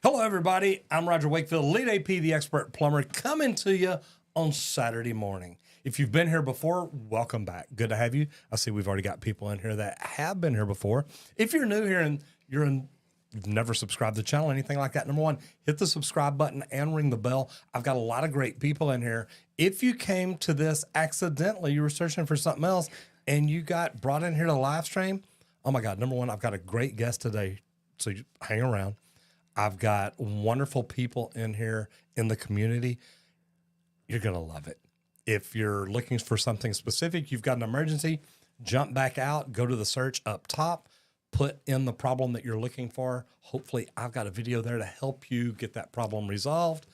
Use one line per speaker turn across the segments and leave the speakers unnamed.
Hello, everybody. I'm Roger Wakefield, lead AP, the expert plumber, coming to you on Saturday morning. If you've been here before, welcome back. Good to have you. I see we've already got people in here that have been here before. If you're new here and you've never subscribed to the channel, anything like that, number one, hit the subscribe button and ring the bell. I've got a lot of great people in here. If you came to this accidentally, you were searching for something else and you got brought in here to live stream, oh my God, number one, I've got a great guest today. So you hang around. I've got wonderful people in here in the community. You're going to love it. If you're looking for something specific, you've got an emergency, jump back out, go to the search up top, put in the problem that you're looking for. Hopefully, I've got a video there to help you get that problem resolved.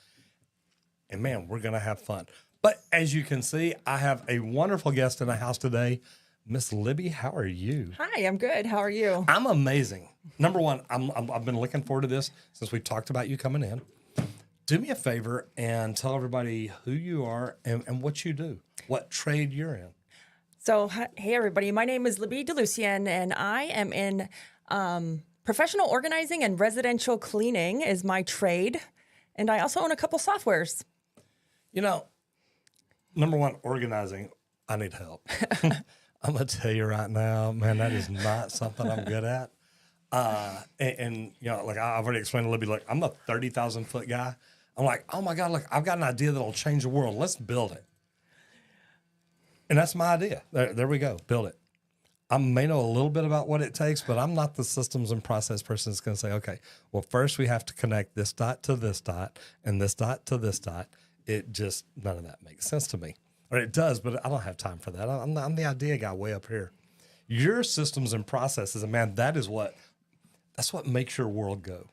And man, we're going to have fun. But as you can see, I have a wonderful guest in the house today. Miss Libby, how are you?
Hi, I'm good. How are you?
I'm amazing. Number one, I've been looking forward to this since we talked about you coming in. Do me a favor and tell everybody who you are and what you do, what trade you're in.
So, hey, everybody. My name is Libby DeLucian, and I am in professional organizing and residential cleaning is my trade. And I also own a couple softwares.
You know, number one, organizing, I need help. I'm going to tell you right now, man, that is not something I'm good at. And you know, like I've already explained to Libby, like I'm a 30,000 foot guy. I'm like, oh my God, look, I've got an idea that'll change the world. Let's build it. And that's my idea. There we go. Build it. I may know a little bit about what it takes, but I'm not the systems and process person that's going to say, okay, well, first we have to connect this dot to this dot and this dot to this dot. It just, none of that makes sense to me. Or it does, but I don't have time for that. I'm the idea guy way up here. Your systems and processes, and man, that's what makes your world go.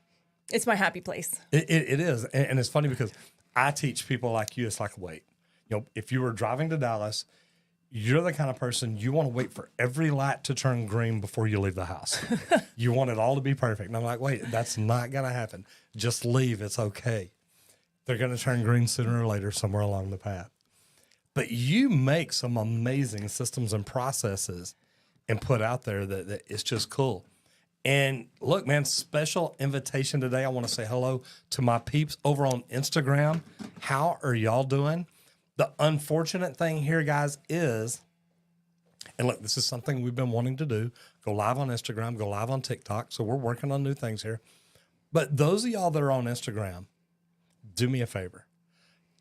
It's my happy place.
It is. And it's funny because I teach people like you, it's like, wait, you know, if you were driving to Dallas, you're the kind of person you want to wait for every light to turn green before you leave the house. You want it all to be perfect. And I'm like, wait, that's not going to happen. Just leave. It's okay. They're going to turn green sooner or later somewhere along the path. But you make some amazing systems and processes and put out there that it's just cool. And look, man, special invitation today. I want to say hello to my peeps over on Instagram. How are y'all doing? The unfortunate thing here, guys, is, and look, this is something we've been wanting to do, go live on Instagram, go live on TikTok. So we're working on new things here. But those of y'all that are on Instagram, do me a favor.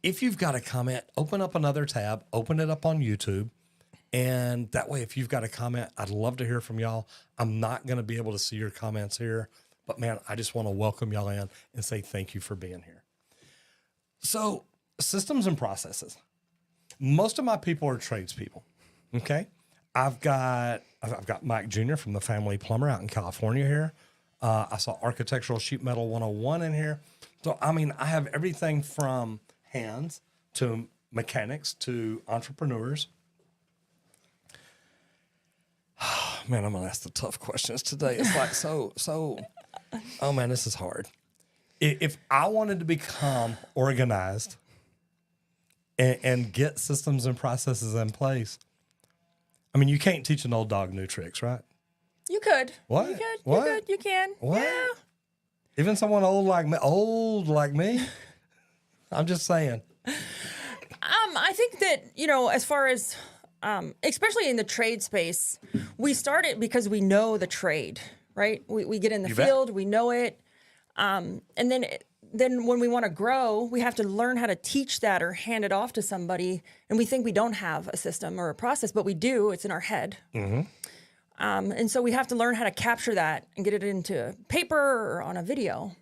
If you've got a comment, open up another tab, open it up on YouTube. And that way, if you've got a comment, I'd love to hear from y'all. I'm not going to be able to see your comments here, but man, I just want to welcome y'all in and say thank you for being here. So systems and processes. Most of my people are tradespeople. Okay. I've got Mike Jr. from the Family Plumber out in California here. I saw Architectural Sheet Metal 101 in here. So, I mean, I have everything from hands to mechanics to entrepreneurs. Man, I'm going to ask the tough questions today. It's like, oh man, this is hard. If I wanted to become organized and get systems and processes in place, I mean, you can't teach an old dog new tricks, right?
You could.
What?
You could.
What?
You could. You can.
What?
Yeah.
Even someone old like me? I'm just saying.
I think that, you know, as far as, especially in the trade space, we start it because we know the trade, right? We get in the field, we know it. And then when we want to grow, we have to learn how to teach that or hand it off to somebody. And we think we don't have a system or a process, but we do. It's in our head. Mm-hmm. And so we have to learn how to capture that and get it into paper or on a video.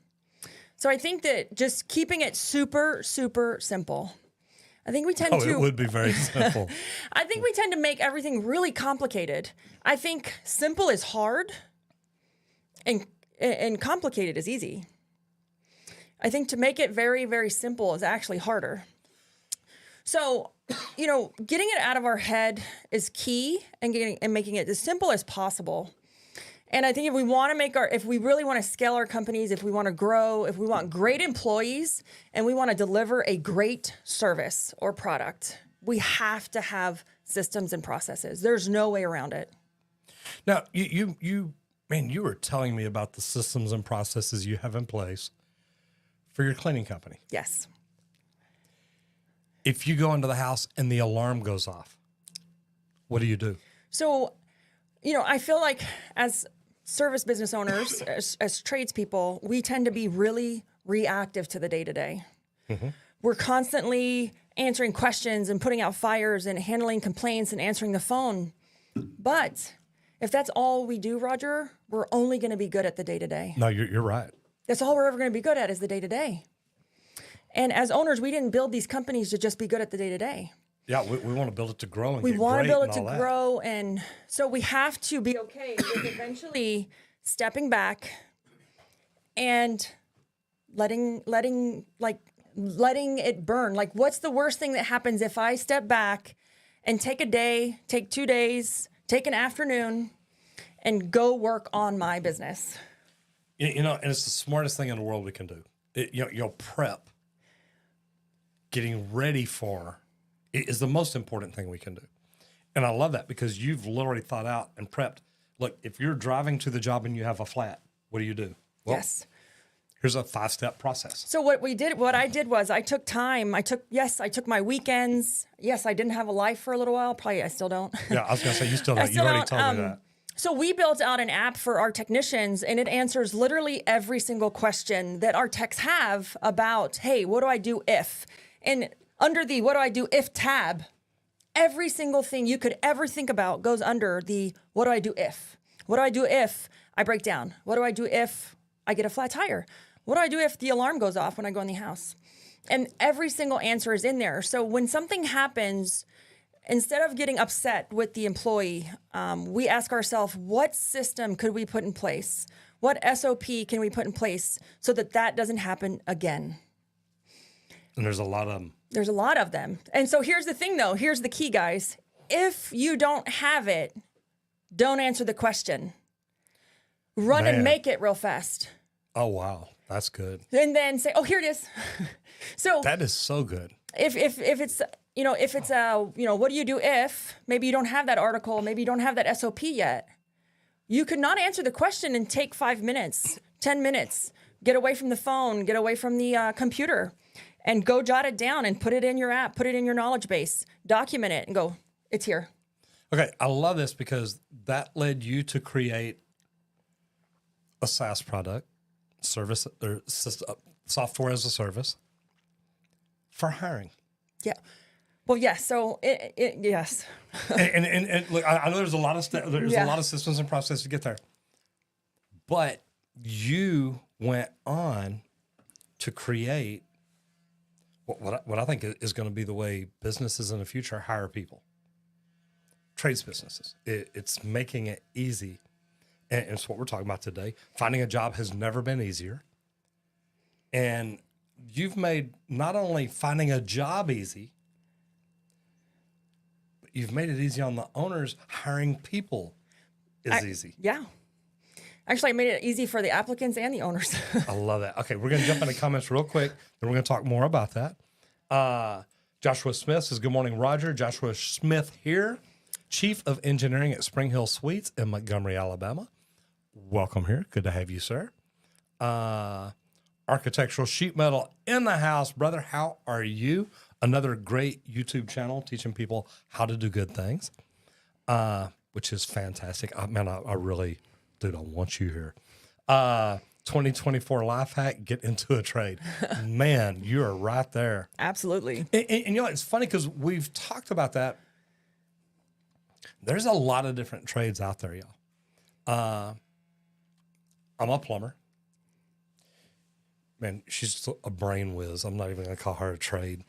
So I think that just keeping it super, super simple. I think we tend to...
it would be very simple.
I think we tend to make everything really complicated. I think simple is hard and complicated is easy. I think to make it very, very simple is actually harder. So, you know, getting it out of our head is key and making it as simple as possible. And I think if we really want to scale our companies, if we want to grow, if we want great employees, and we want to deliver a great service or product, we have to have systems and processes. There's no way around it.
Now, you were telling me about the systems and processes you have in place. for your cleaning company.
Yes.
If you go into the house and the alarm goes off, what do you do?
So, I feel like as service business owners, as tradespeople, we tend to be really reactive to the day-to-day. We're constantly answering questions and putting out fires and handling complaints and answering the phone. But if that's all we do, Roger, we're only going to be good at the day-to-day.
No, you're right.
That's all we're ever going to be good at is the day-to-day. And as owners, we didn't build these companies to just be good at the day-to-day.
Yeah, we want to build it to grow and
We
get
want to
great
build
and
it to
all that.
grow. And so we have to be okay with eventually stepping back and letting it burn. Like, what's the worst thing that happens if I step back and take a day, take 2 days, take an afternoon, and go work on my business?
And it's the smartest thing in the world we can do. Prep, getting ready for, it is the most important thing we can do. And I love that because you've literally thought out and prepped. Look, if you're driving to the job and you have a flat, what do? Well,
Yes.
Here's a 5-step process.
So what I did was I took time. I took my weekends. Yes, I didn't have a life for a little while. Probably I still don't.
Yeah, I was going to say, you still don't. You
still
already
don't,
told me that.
So we built out an app for our technicians, and it answers literally every single question that our techs have about, hey, what do I do if? And under the what do I do if tab, every single thing you could ever think about goes under the what do I do if? What do I do if I break down? What do I do if I get a flat tire? What do I do if the alarm goes off when I go in the house? And every single answer is in there. So when something happens, instead of getting upset with the employee, we ask ourselves, what system could we put in place? What SOP can we put in place so that doesn't happen again?
And there's a lot of them.
There's a lot of them. And so here's the thing, though. Here's the key, guys. If you don't have it, don't answer the question. Run and make it real fast.
Oh, wow. That's good.
And then say, oh, here it is. So
that is so good.
If it's what do you do if maybe you don't have that article, maybe you don't have that SOP yet, you could not answer the question and take 5 minutes, 10 minutes, get away from the phone, get away from the computer, and go jot it down and put it in your app, put it in your knowledge base, document it, and go, it's here.
Okay, I love this because that led you to create a SaaS product, service or software as a service for hiring.
Yeah. Well, yes. So yes.
and look, I know there's a lot of a lot of systems and processes to get there, but you went on to create what I think is going to be the way businesses in the future hire people. Trades businesses. It's making it easy. And it's what we're talking about today. Finding a job has never been easier. And you've made not only finding a job easy, but you've made it easy on the owners. Hiring people is easy.
Yeah. Actually, I made it easy for the applicants and the owners.
I love that. Okay, we're going to jump into comments real quick, then we're going to talk more about that. Joshua Smith says, good morning, Roger. Joshua Smith here, Chief of Engineering at Spring Hill Suites in Montgomery, Alabama. Welcome here. Good to have you, sir. Architectural Sheet Metal in the house. Brother, how are you? Another great YouTube channel teaching people how to do good things, which is fantastic. I really, dude, I want you here. 2024 life hack, get into a trade. Man, you are right there.
Absolutely.
And it's funny because we've talked about that. There's a lot of different trades out there, y'all. I'm a plumber. Man, she's just a brain whiz. I'm not even going to call her a trade.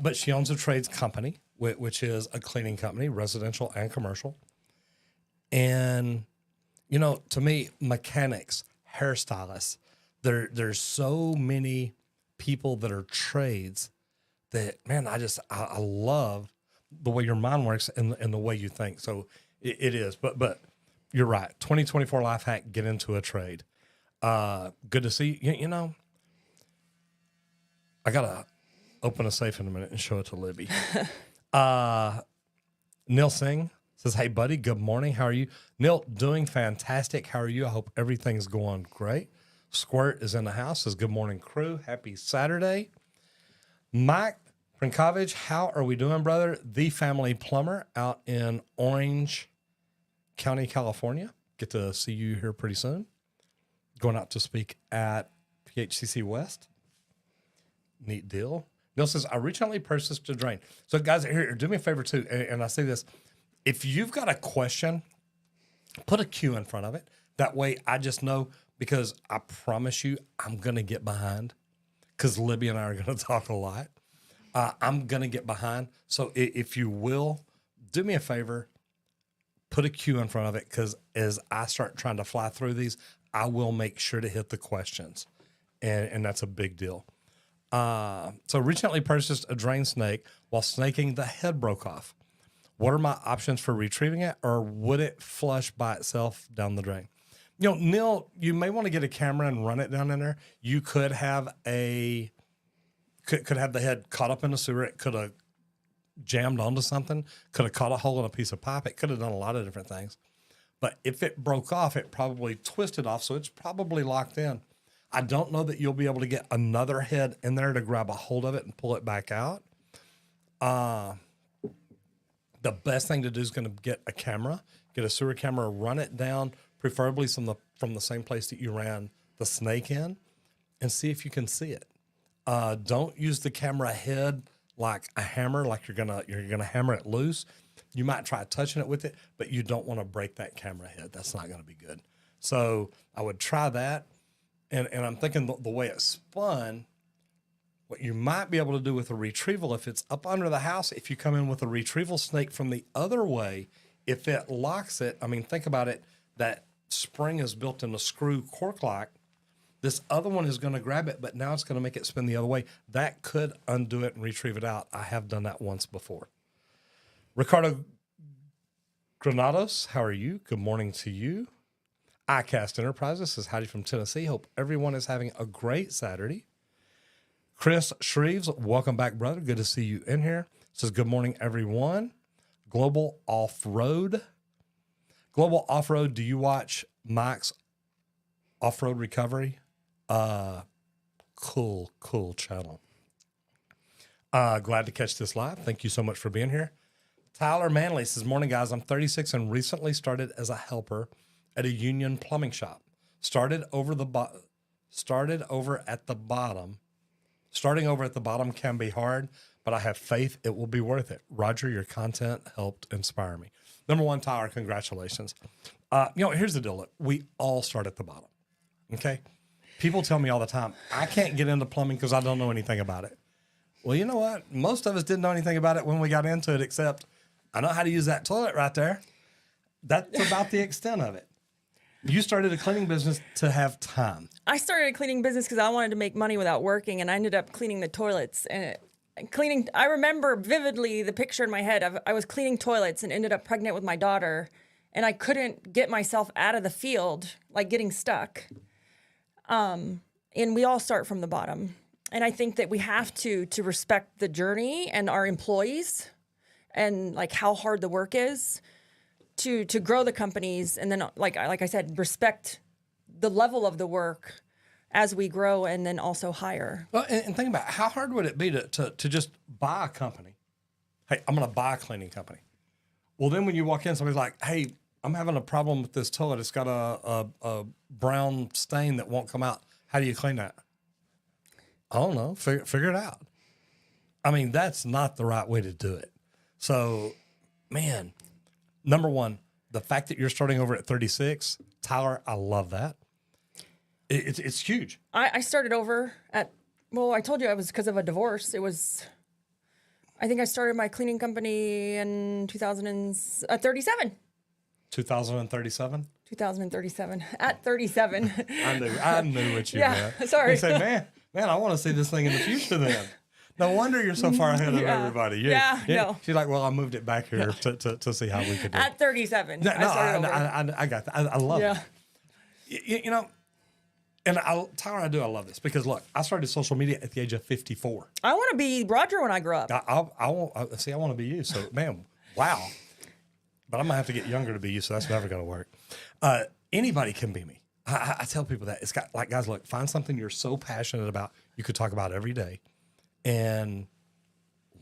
But she owns a trades company, which is a cleaning company, residential and commercial. And, to me, mechanics, hairstylists, there's so many people that are trades that, man, I love the way your mind works and the way you think. So it is. But you're right. 2024 life hack, get into a trade. Good to see you. I got to open a safe in a minute and show it to Libby. Neil Singh says, hey, buddy, good morning. How are you? Neil, doing fantastic. How are you? I hope everything's going great. Squirt is in the house. Says, good morning, crew. Happy Saturday. Mike Prinkovich, how are we doing, brother? The family plumber out in Orange County, California. Get to see you here pretty soon. Going out to speak at PHCC West. Neat deal. Neil says, I recently purchased a drain. So, guys, here, do me a favor, too. And I say this. If you've got a question, put a Q in front of it. That way I just know, because I promise you I'm going to get behind, because Libby and I are going to talk a lot. I'm going to get behind. So if you will, do me a favor, put a Q in front of it, because as I start trying to fly through these, I will make sure to hit the questions. And that's a big deal. So recently purchased a drain snake. While snaking, the head broke off. What are my options for retrieving it, or would it flush by itself down the drain? You know, Neil, you may want to get a camera and run it down in there. You could have could have the head caught up in the sewer. It could have jammed onto something, could have caught a hole in a piece of pipe. It could have done a lot of different things. But if it broke off, it probably twisted off, so it's probably locked in. I don't know that you'll be able to get another head in there to grab a hold of it and pull it back out. The best thing to do is going to get a camera, get a sewer camera, run it down, preferably from the same place that you ran the snake in, and see if you can see it. Don't use the camera head like a hammer, like you're gonna hammer it loose. You might try touching it with it, but you don't want to break that camera head. That's not going to be good. So I would try that. And I'm thinking the way it spun, what you might be able to do with a retrieval, if it's up under the house, if you come in with a retrieval snake from the other way, if it locks it, I mean, think about it, that spring is built in a screw cork lock. This other one is going to grab it, but now it's going to make it spin the other way. That could undo it and retrieve it out. I have done that once before. Ricardo Granados, how are you? Good morning to you. iCast Enterprises says, howdy from Tennessee. Hope everyone is having a great Saturday. Chris Shreves, welcome back, brother. Good to see you in here. Says, good morning, everyone. Global Off-Road. Global Off-Road, do you watch Mike's Off-Road Recovery? Cool channel. Glad to catch this live. Thank you so much for being here. Tyler Manley says, morning, guys. I'm 36 and recently started as a helper at a union plumbing shop. Starting over at the bottom can be hard, but I have faith it will be worth it. Roger, your content helped inspire me. Number one, Tyler, congratulations. Here's the deal. Look, we all start at the bottom. Okay. People tell me all the time, I can't get into plumbing because I don't know anything about it. Well, you know what? Most of us didn't know anything about it when we got into it, except I know how to use that toilet right there. That's about the extent of it. You started a cleaning business to have time.
I started a cleaning business because I wanted to make money without working, and I ended up cleaning the toilets. I remember vividly the picture in my head of I was cleaning toilets and ended up pregnant with my daughter, and I couldn't get myself out of the field, like getting stuck. And we all start from the bottom. And I think that we have to respect the journey and our employees and like how hard the work is to grow the companies. And then like I said, respect the level of the work as we grow and then also hire.
Well, and think about it, how hard would it be to just buy a company? Hey, I'm going to buy a cleaning company. Well, then when you walk in, somebody's like, hey, I'm having a problem with this toilet. It's got a brown stain that won't come out. How do you clean that? I don't know. Figure it out. I mean, that's not the right way to do it. So, man, number one, the fact that you're starting over at 36, Tyler, I love that. It's huge.
I started over at, well, I told you I was because of a divorce. I think I started my cleaning company in 2037.
2037?
2037. At 37.
I knew what you meant.
Sorry.
You said, man, I want to see this thing in the future then. No wonder you're so far ahead of everybody.
No.
She's like, well, I moved it back here to see how we could do it.
At 37.
I got that. I love it. You know, and Tyler, I love this because look, I started social media at the age of 54.
I want to be Roger when I grow up.
I want to be you. So, man, wow. But I'm going to have to get younger to be you, so that's never going to work. Anybody can be me. I tell people that it's got like, guys, look, find something you're so passionate about you could talk about every day, and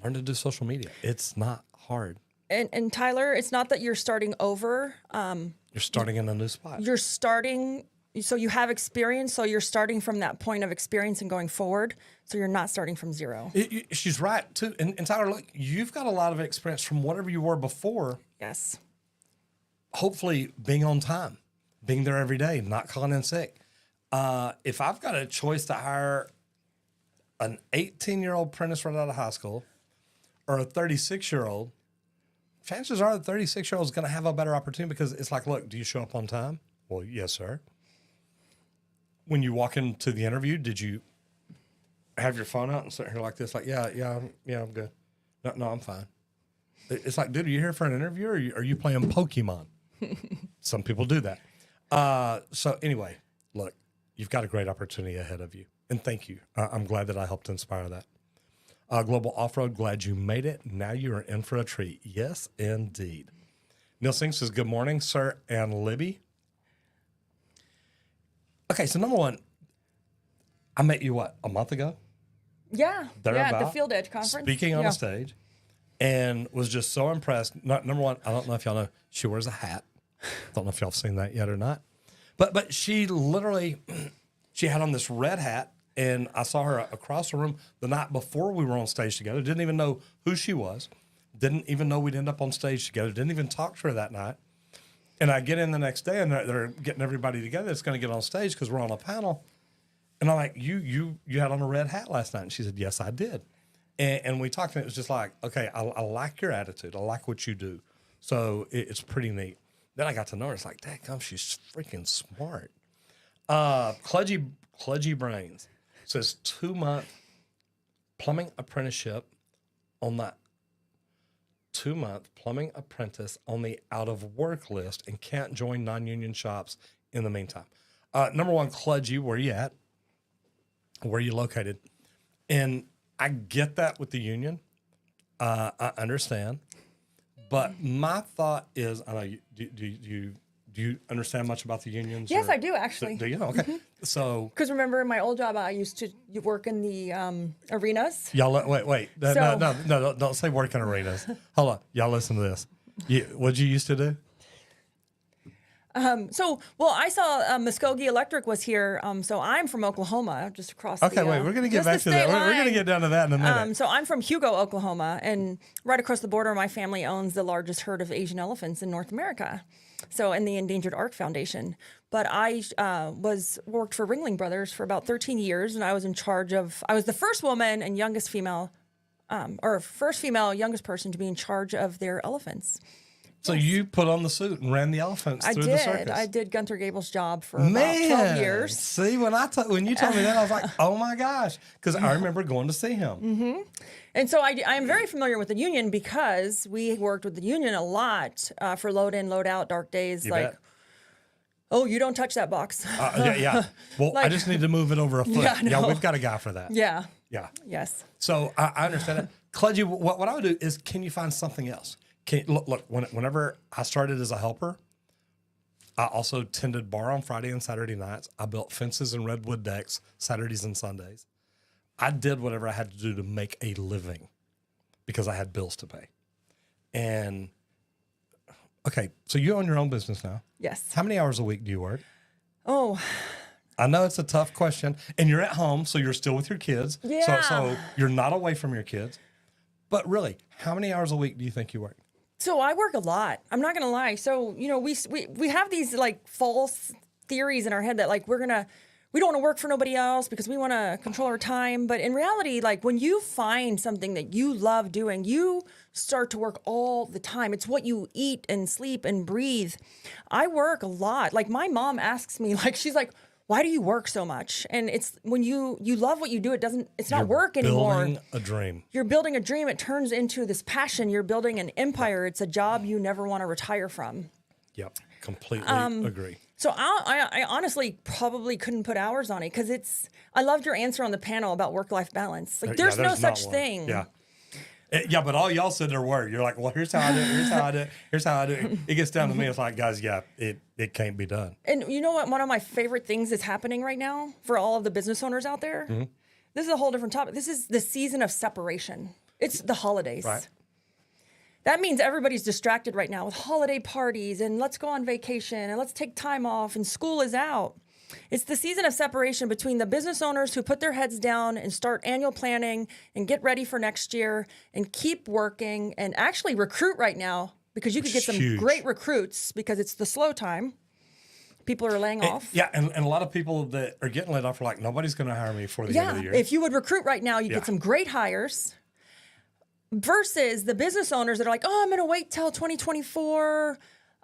learn to do social media. It's not hard.
And Tyler, it's not that you're starting over.
You're starting in a new spot.
You're starting, so you have experience, so you're starting from that point of experience and going forward. So you're not starting from zero.
She's right too. And Tyler, look, you've got a lot of experience from whatever you were before.
Yes.
Hopefully being on time, being there every day, not calling in sick. If I've got a choice to hire an 18-year-old apprentice right out of high school or a 36-year-old, chances are the 36-year-old is going to have a better opportunity because it's like, look, do you show up on time? Well, yes, sir. When you walk into the interview, did you have your phone out and sit here like this? Like, yeah, I'm good. No, I'm fine. It's like, dude, are you here for an interview or are you playing Pokemon? Some people do that. So anyway, look, you've got a great opportunity ahead of you. And thank you. I'm glad that I helped inspire that. Global Off-Road, glad you made it. Now you are in for a treat. Yes, indeed. Neil Singh says, good morning, sir and Libby. Okay, so number one, I met you, a month ago?
Yeah. At the Field Edge conference.
Speaking on a stage, and was just so impressed. Number one, I don't know if y'all know, she wears a hat. Don't know if y'all have seen that yet or not. But she literally, she had on this red hat, and I saw her across the room the night before we were on stage together. Didn't even know who she was. Didn't even know we'd end up on stage together. Didn't even talk to her that night. And I get in the next day, and they're getting everybody together that's going to get on stage because we're on a panel. And I'm like, you had on a red hat last night? And she said, yes, I did. And we talked, and it was just like, okay, I like your attitude. I like what you do. So it's pretty neat. Then I got to know her. It's like, dadgum, she's freaking smart. Kludgy Brains says 2-month plumbing apprenticeship on that 2-month plumbing apprentice on the out of work list and can't join non-union shops in the meantime. Number one, Kludgy, where you at? Where you located? And I get that with the union. I understand. But my thought is, I know do you understand much about the unions?
Yes, I do actually.
Do you? Okay. So,
because remember in my old job, I used to work in the arenas.
Y'all, wait. No, don't say work in arenas. Hold on. Y'all listen to this. What'd you used to do?
I saw Muskogee Electric was here. So I'm from Oklahoma, just across.
Okay, wait. We're gonna get back to that. We're gonna get down to that in a minute.
So I'm from Hugo, Oklahoma, and right across the border, my family owns the largest herd of Asian elephants in North America. So in the Endangered Ark Foundation. But I worked for Ringling Brothers for about 13 years, and I was in charge of. I was the first woman and youngest female, youngest person to be in charge of their elephants.
So you put on the suit and ran the elephants through the circus.
I did Gunther Gable's job for about 12 years.
See, when you told me that, I was like, oh my gosh, because I remember going to see him.
Mm-hmm. And so I am very familiar with the union because we worked with the union a lot for load in, load out, dark days.
You bet.
Oh, you don't touch that box.
Yeah. Well, I just need to move it over a foot. Yeah, we've got a guy for that.
Yeah.
Yeah.
Yes.
So I understand it. Kludgy, what I would do is, can you find something else? Look, whenever I started as a helper, I also tended bar on Friday and Saturday nights. I built fences and redwood decks Saturdays and Sundays. I did whatever I had to do to make a living because I had bills to pay. And, okay, so you own your own business now.
Yes.
How many hours a week do you work?
Oh,
I know it's a tough question. And you're at home, so you're still with your kids.
Yeah.
So you're not away from your kids. But really, how many hours a week do you think you work?
So I work a lot. I'm not going to lie. So, we have these like false theories in our head that like we don't want to work for nobody else because we want to control our time. But in reality, like when you find something that you love doing, you start to work all the time. It's what you eat and sleep and breathe. I work a lot. Like my mom asks me, like, she's like, why do you work so much? And it's when you love what you do, it's not work anymore.
You're building a dream.
You're building a dream. It turns into this passion. You're building an empire. It's a job you never want to retire from.
Yep, completely agree.
So I honestly probably couldn't put hours on it because I loved your answer on the panel about work-life balance. Like there's no such thing.
Yeah. Yeah, but all y'all said there were. You're like, well, here's how I do it. Here's how I do it. Here's how I do it. It gets down to me. It's like, guys, yeah, it can't be done.
And you know what? One of my favorite things that's happening right now for all of the business owners out there, this is a whole different topic. This is the season of separation. It's the holidays.
Right.
That means everybody's distracted right now with holiday parties and let's go on vacation and let's take time off and school is out. It's the season of separation between the business owners who put their heads down and start annual planning and get ready for next year and keep working and actually recruit right now because you could get some great recruits because it's the slow time. People are laying off.
Yeah, and a lot of people that are getting laid off are like, nobody's going to hire me before the end of the year.
If you would recruit right now, you get some great hires versus the business owners that are like, oh, I'm going to wait till 2024.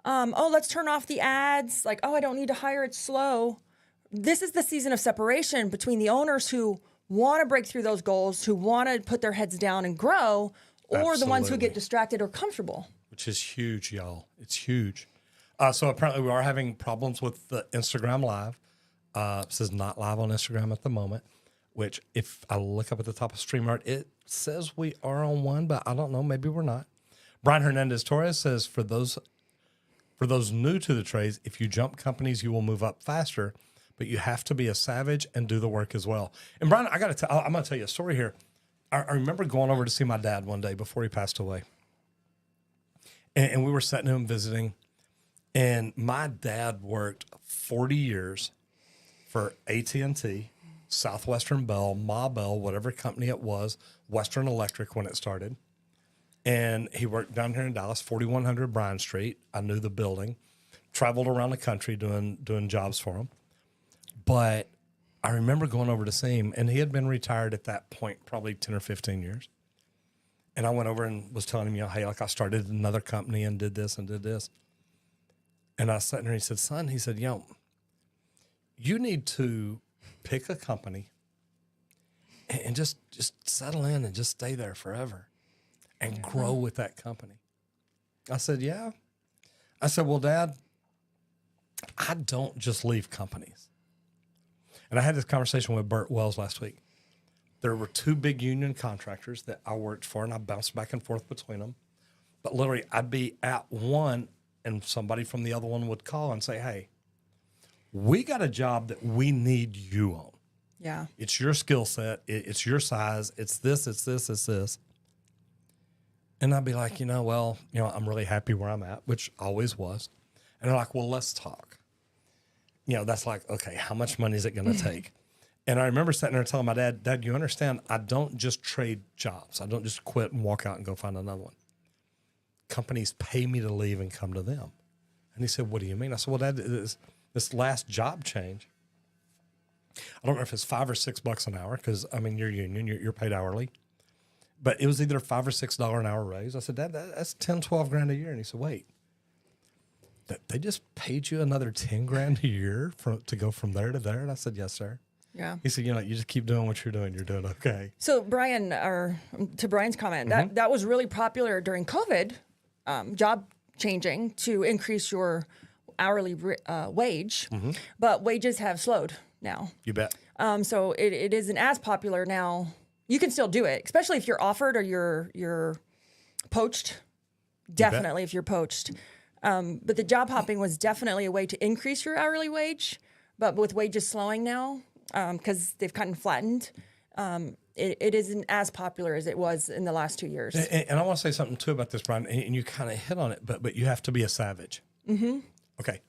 Let's turn off the ads. Like, oh, I don't need to hire. It's slow. This is the season of separation between the owners who want to break through those goals, who want to put their heads down and grow, or the ones who get distracted or comfortable.
Which is huge, y'all. It's huge. So apparently we are having problems with the Instagram Live. It says not live on Instagram at the moment, which if I look up at the top of StreamYard, it says we are on one, but I don't know. Maybe we're not. Brian Hernandez-Torres says for those new to the trades, if you jump companies, you will move up faster, but you have to be a savage and do the work as well. And Brian, I'm going to tell you a story here. I remember going over to see my dad one day before he passed away. And we were sitting him visiting. And my dad worked 40 years for AT&T, Southwestern Bell, Ma Bell, whatever company it was, Western Electric when it started. And he worked down here in Dallas, 4100 Bryan Street. I knew the building. Traveled around the country doing jobs for him. But I remember going over to see him, and he had been retired at that point, probably 10 or 15 years. And I went over and was telling him, hey, like I started another company and did this and did this. And I was sitting there, he said, son, he said, you need to pick a company and just settle in and just stay there forever and grow with that company. I said, yeah. I said, well, Dad, I don't just leave companies. And I had this conversation with Burt Wells last week. There were two big union contractors that I worked for, and I bounced back and forth between them. But literally, I'd be at one, and somebody from the other one would call and say, hey, we got a job that we need you on.
Yeah.
It's your skill set. It's your size. It's this, it's this, it's this. And I'd be like, I'm really happy where I'm at, which always was. And they're like, well, let's talk. That's like, okay, how much money is it going to take? And I remember sitting there telling my dad, you understand, I don't just trade jobs. I don't just quit and walk out and go find another one. Companies pay me to leave and come to them. And he said, what do you mean? I said, well, Dad, this last job change, I don't know if it's $5 or $6 an hour because, you're union, you're paid hourly. But it was either $5 or $6 an hour raise. I said, Dad, that's 10, 12 grand a year. And he said, wait, they just paid you another 10 grand a year to go from there to there? And I said, yes, sir.
Yeah.
He said, you just keep doing what you're doing. You're doing okay.
So Brian, or to Brian's comment, that was really popular during COVID, job changing to increase your hourly wage, but wages have slowed now.
You bet.
So it isn't as popular now. You can still do it, especially if you're offered or you're poached. Definitely if you're poached. But the job hopping was definitely a way to increase your hourly wage. But with wages slowing now, because they've kind of flattened, it isn't as popular as it was in the last 2 years.
And I want to say something too about this, Brian, and you kind of hit on it, but you have to be a savage. Mm-hmm. Okay.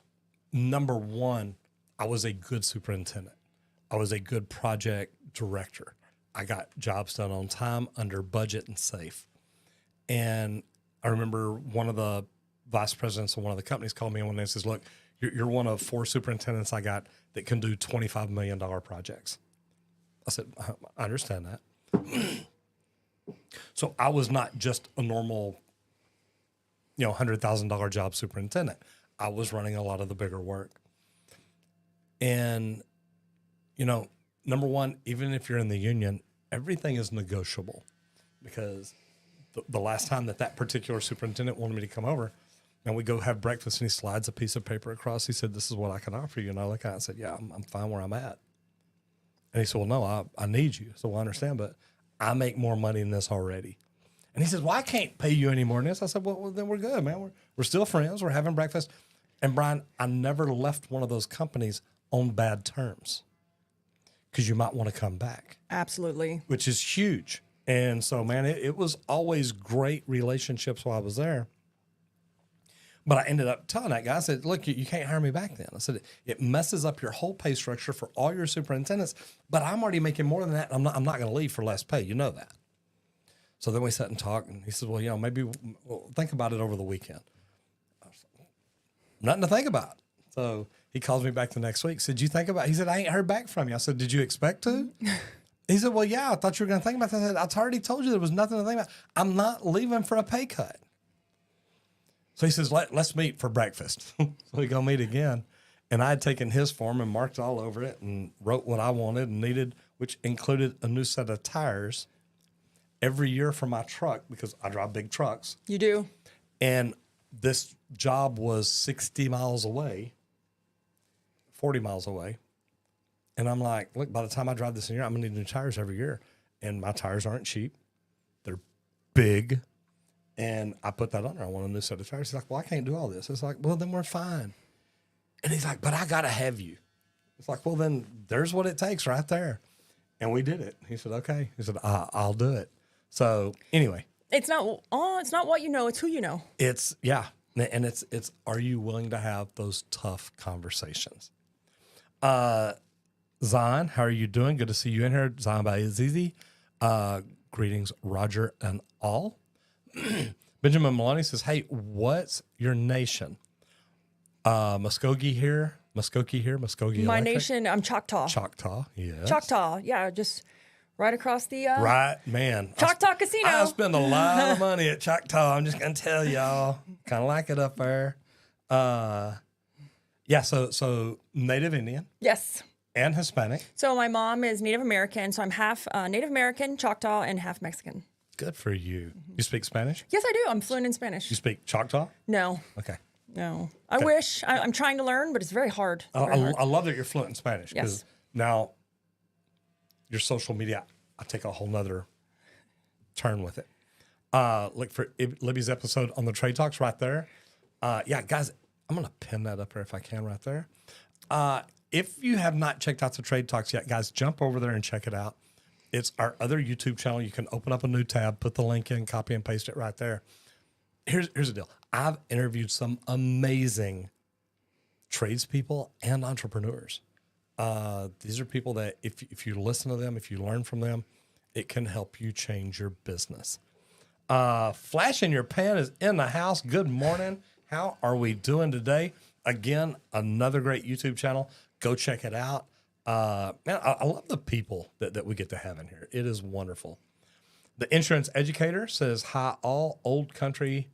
Number one, I was a good superintendent. I was a good project director. I got jobs done on time, under budget, and safe. And I remember one of the vice presidents of one of the companies called me one day and says, look, you're one of 4 superintendents I got that can do $25 million projects. I said, I understand that. So I was not just a normal, $100,000 job superintendent. I was running a lot of the bigger work. And, number one, even if you're in the union, everything is negotiable because the last time that particular superintendent wanted me to come over and we go have breakfast and he slides a piece of paper across, he said, this is what I can offer you. And I look at it and said, yeah, I'm fine where I'm at. And he said, well, no, I need you. So I understand, but I make more money than this already. And he says, well, I can't pay you any more than this. I said, well then we're good, man. We're still friends. We're having breakfast. And Brian, I never left one of those companies on bad terms because you might want to come back.
Absolutely.
Which is huge. And so, man, it was always great relationships while I was there. But I ended up telling that guy, I said, look, you can't hire me back then. I said, it messes up your whole pay structure for all your superintendents, but I'm already making more than that. I'm not going to leave for less pay. You know that. So then we sat and talked, and he said, well, maybe we'll think about it over the weekend. Nothing to think about. So he calls me back the next week. Said, you think about it? He said, I ain't heard back from you. I said, did you expect to? He said, well, yeah, I thought you were going to think about that. I said, I already told you there was nothing to think about. I'm not leaving for a pay cut. So he says, let's meet for breakfast. So we go meet again. And I had taken his form and marked all over it and wrote what I wanted and needed, which included a new set of tires every year for my truck because I drive big trucks.
You do?
And this job was 60 miles away, 40 miles away. And I'm like, look, by the time I drive this in here, I'm going to need new tires every year. And my tires aren't cheap. They're big. And I put that on there. I want a new set of tires. He's like, well, I can't do all this. It's like, well, then we're fine. And he's like, but I got to have you. It's like, well, then there's what it takes right there. And we did it. He said, okay. He said, I'll do it. So anyway.
It's not what you know. It's who you know.
Yeah. And it's, are you willing to have those tough conversations? Zion, how are you doing? Good to see you in here. Zion by Azizi. Greetings, Roger and all. Benjamin Maloney says, hey, what's your nation? Muskogee here. Muskogee
My
Electric.
nation, I'm Choctaw.
Choctaw, yes.
Choctaw, yeah, just right across the...
right, man.
Choctaw Casino.
I spend a lot of money at Choctaw. I'm just going to tell y'all. Kind of like it up there. Yeah, so Native Indian.
Yes.
And Hispanic.
So my mom is Native American, so I'm half Native American, Choctaw, and half Mexican.
Good for you. You speak Spanish?
Yes, I do. I'm fluent in Spanish.
You speak Choctaw?
No.
Okay.
No. I wish. I'm trying to learn, but it's very hard.
I love that you're fluent in Spanish because
Yes.
now your social media, I take a whole nother turn with it. Look for Libby's episode on the Trade Talks right there. Yeah, guys, I'm going to pin that up there if I can right there. If you have not checked out the Trade Talks yet, guys, jump over there and check it out. It's our other YouTube channel. You can open up a new tab, put the link in, copy and paste it right there. Here's the deal. I've interviewed some amazing tradespeople and entrepreneurs. These are people that if you listen to them, if you learn from them, it can help you change your business. Flash in your pan is in the house. Good morning. How are we doing today? Again, another great YouTube channel. Go check it out. Man, I love the people that we get to have in here. It is wonderful. The insurance educator says, hi, all old country.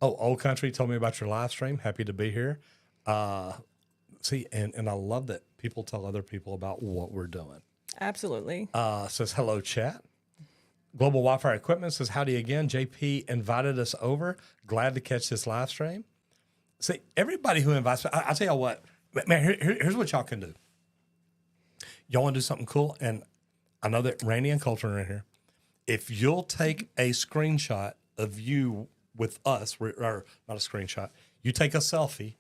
Oh, old country told me about your live stream. Happy to be here. See, and I love that people tell other people about what we're doing.
Absolutely.
Says, hello, chat. Global Wi-Fi Equipment says, howdy again. JP invited us over. Glad to catch this live stream. See, everybody who invites me, I'll tell you what, man, here's what y'all can do. Y'all want to do something cool? And I know that Randy and Colton are in here. If you'll take a screenshot of you with us, or not a screenshot, you take a selfie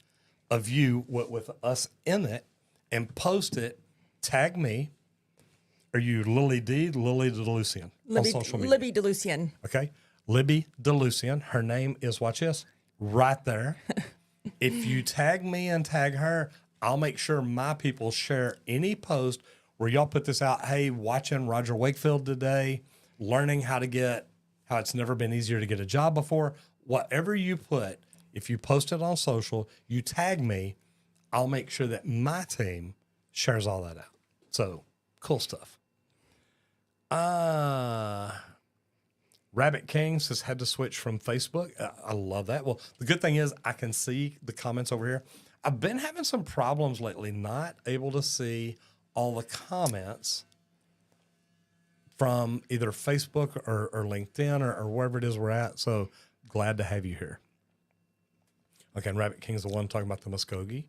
of you with us in it and post it, tag me. Are you Lily DeLucian on social media?
Libby DeLucian.
Okay. Libby DeLucian. Her name is, watch this, right there. If you tag me and tag her, I'll make sure my people share any post where y'all put this out. Hey, watching Roger Wakefield today, learning how it's never been easier to get a job before. Whatever you put, if you post it on social, you tag me, I'll make sure that my team shares all that out. So cool stuff. Rabbit King says, had to switch from Facebook. I love that. Well, the good thing is I can see the comments over here. I've been having some problems lately, not able to see all the comments from either Facebook or LinkedIn or wherever it is we're at. So glad to have you here. Okay, and Rabbit King's the one talking about the Muskogee.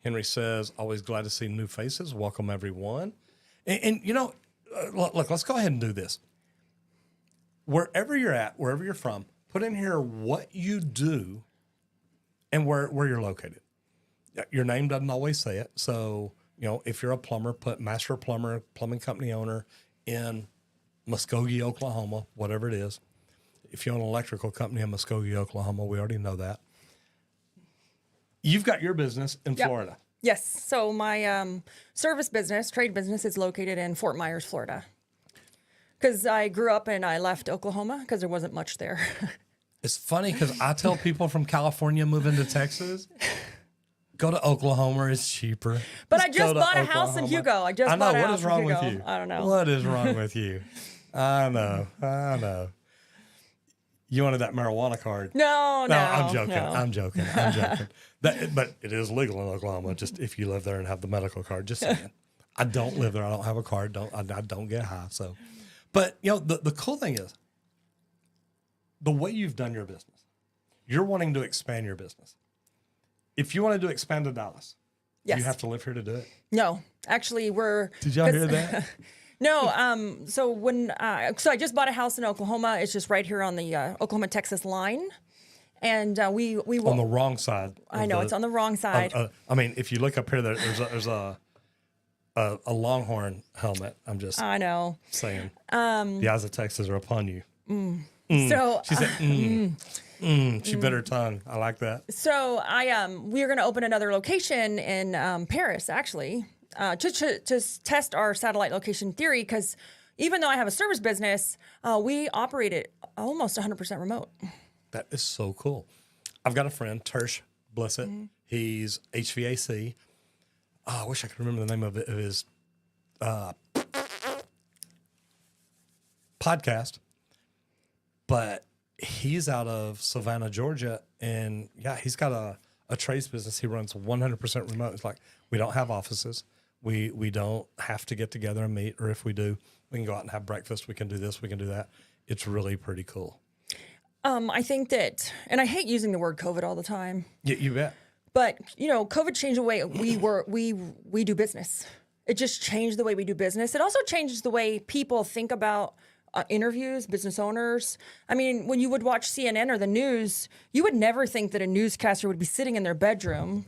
Henry says, always glad to see new faces. Welcome, everyone. And you know, look, let's go ahead and do this. wherever you're at, wherever you're from, put in here what you do and where you're located. Your name doesn't always say it. So, if you're a plumber, put master plumber, plumbing company owner in Muskogee, Oklahoma, whatever it is. If you own an electrical company in Muskogee, Oklahoma, we already know that. You've got your business in Florida.
Yes. So my service business, trade business, is located in Fort Myers, Florida. Because I grew up and I left Oklahoma because there wasn't much there.
It's funny because I tell people from California moving to Texas, go to Oklahoma, it's cheaper.
But I just bought a house in Hugo. I know.
What is wrong with you?
I don't know.
What is wrong with you? I know. You wanted that marijuana card.
No,
I'm joking. But it is legal in Oklahoma, just if you live there and have the medical card. Just saying. I don't live there. I don't have a card. I don't get high. So, but the cool thing is, the way you've done your business, you're wanting to expand your business. If you wanted to expand to Dallas,
yes.
You have to live here to do it.
No, actually,
Did y'all hear that?
No. So I just bought a house in Oklahoma. It's just right here on the Oklahoma-Texas line, and we will
on the wrong side.
I know it's on the wrong side.
If you look up here, there's a Longhorn helmet. I'm just.
I know.
Saying. The eyes of Texas are upon you.
So
she said, she bit her tongue. I like that.
So we're going to open another location in Paris, actually, to test our satellite location theory. Because even though I have a service business, we operate it almost 100% remote.
That is so cool. I've got a friend, Tersh, bless it. He's HVAC. I wish I could remember the name of his podcast. But he's out of Savannah, Georgia, and he's got a trades business. He runs 100% remote. It's like we don't have offices. We don't have to get together and meet, or if we do, we can go out and have breakfast. We can do this. We can do that. It's really pretty cool.
I think that, and I hate using the word COVID all the time.
Yeah, you bet.
But COVID changed the way we do business. It just changed the way we do business. It also changes the way people think about interviews, business owners. I mean, when you would watch CNN or the news, you would never think that a newscaster would be sitting in their bedroom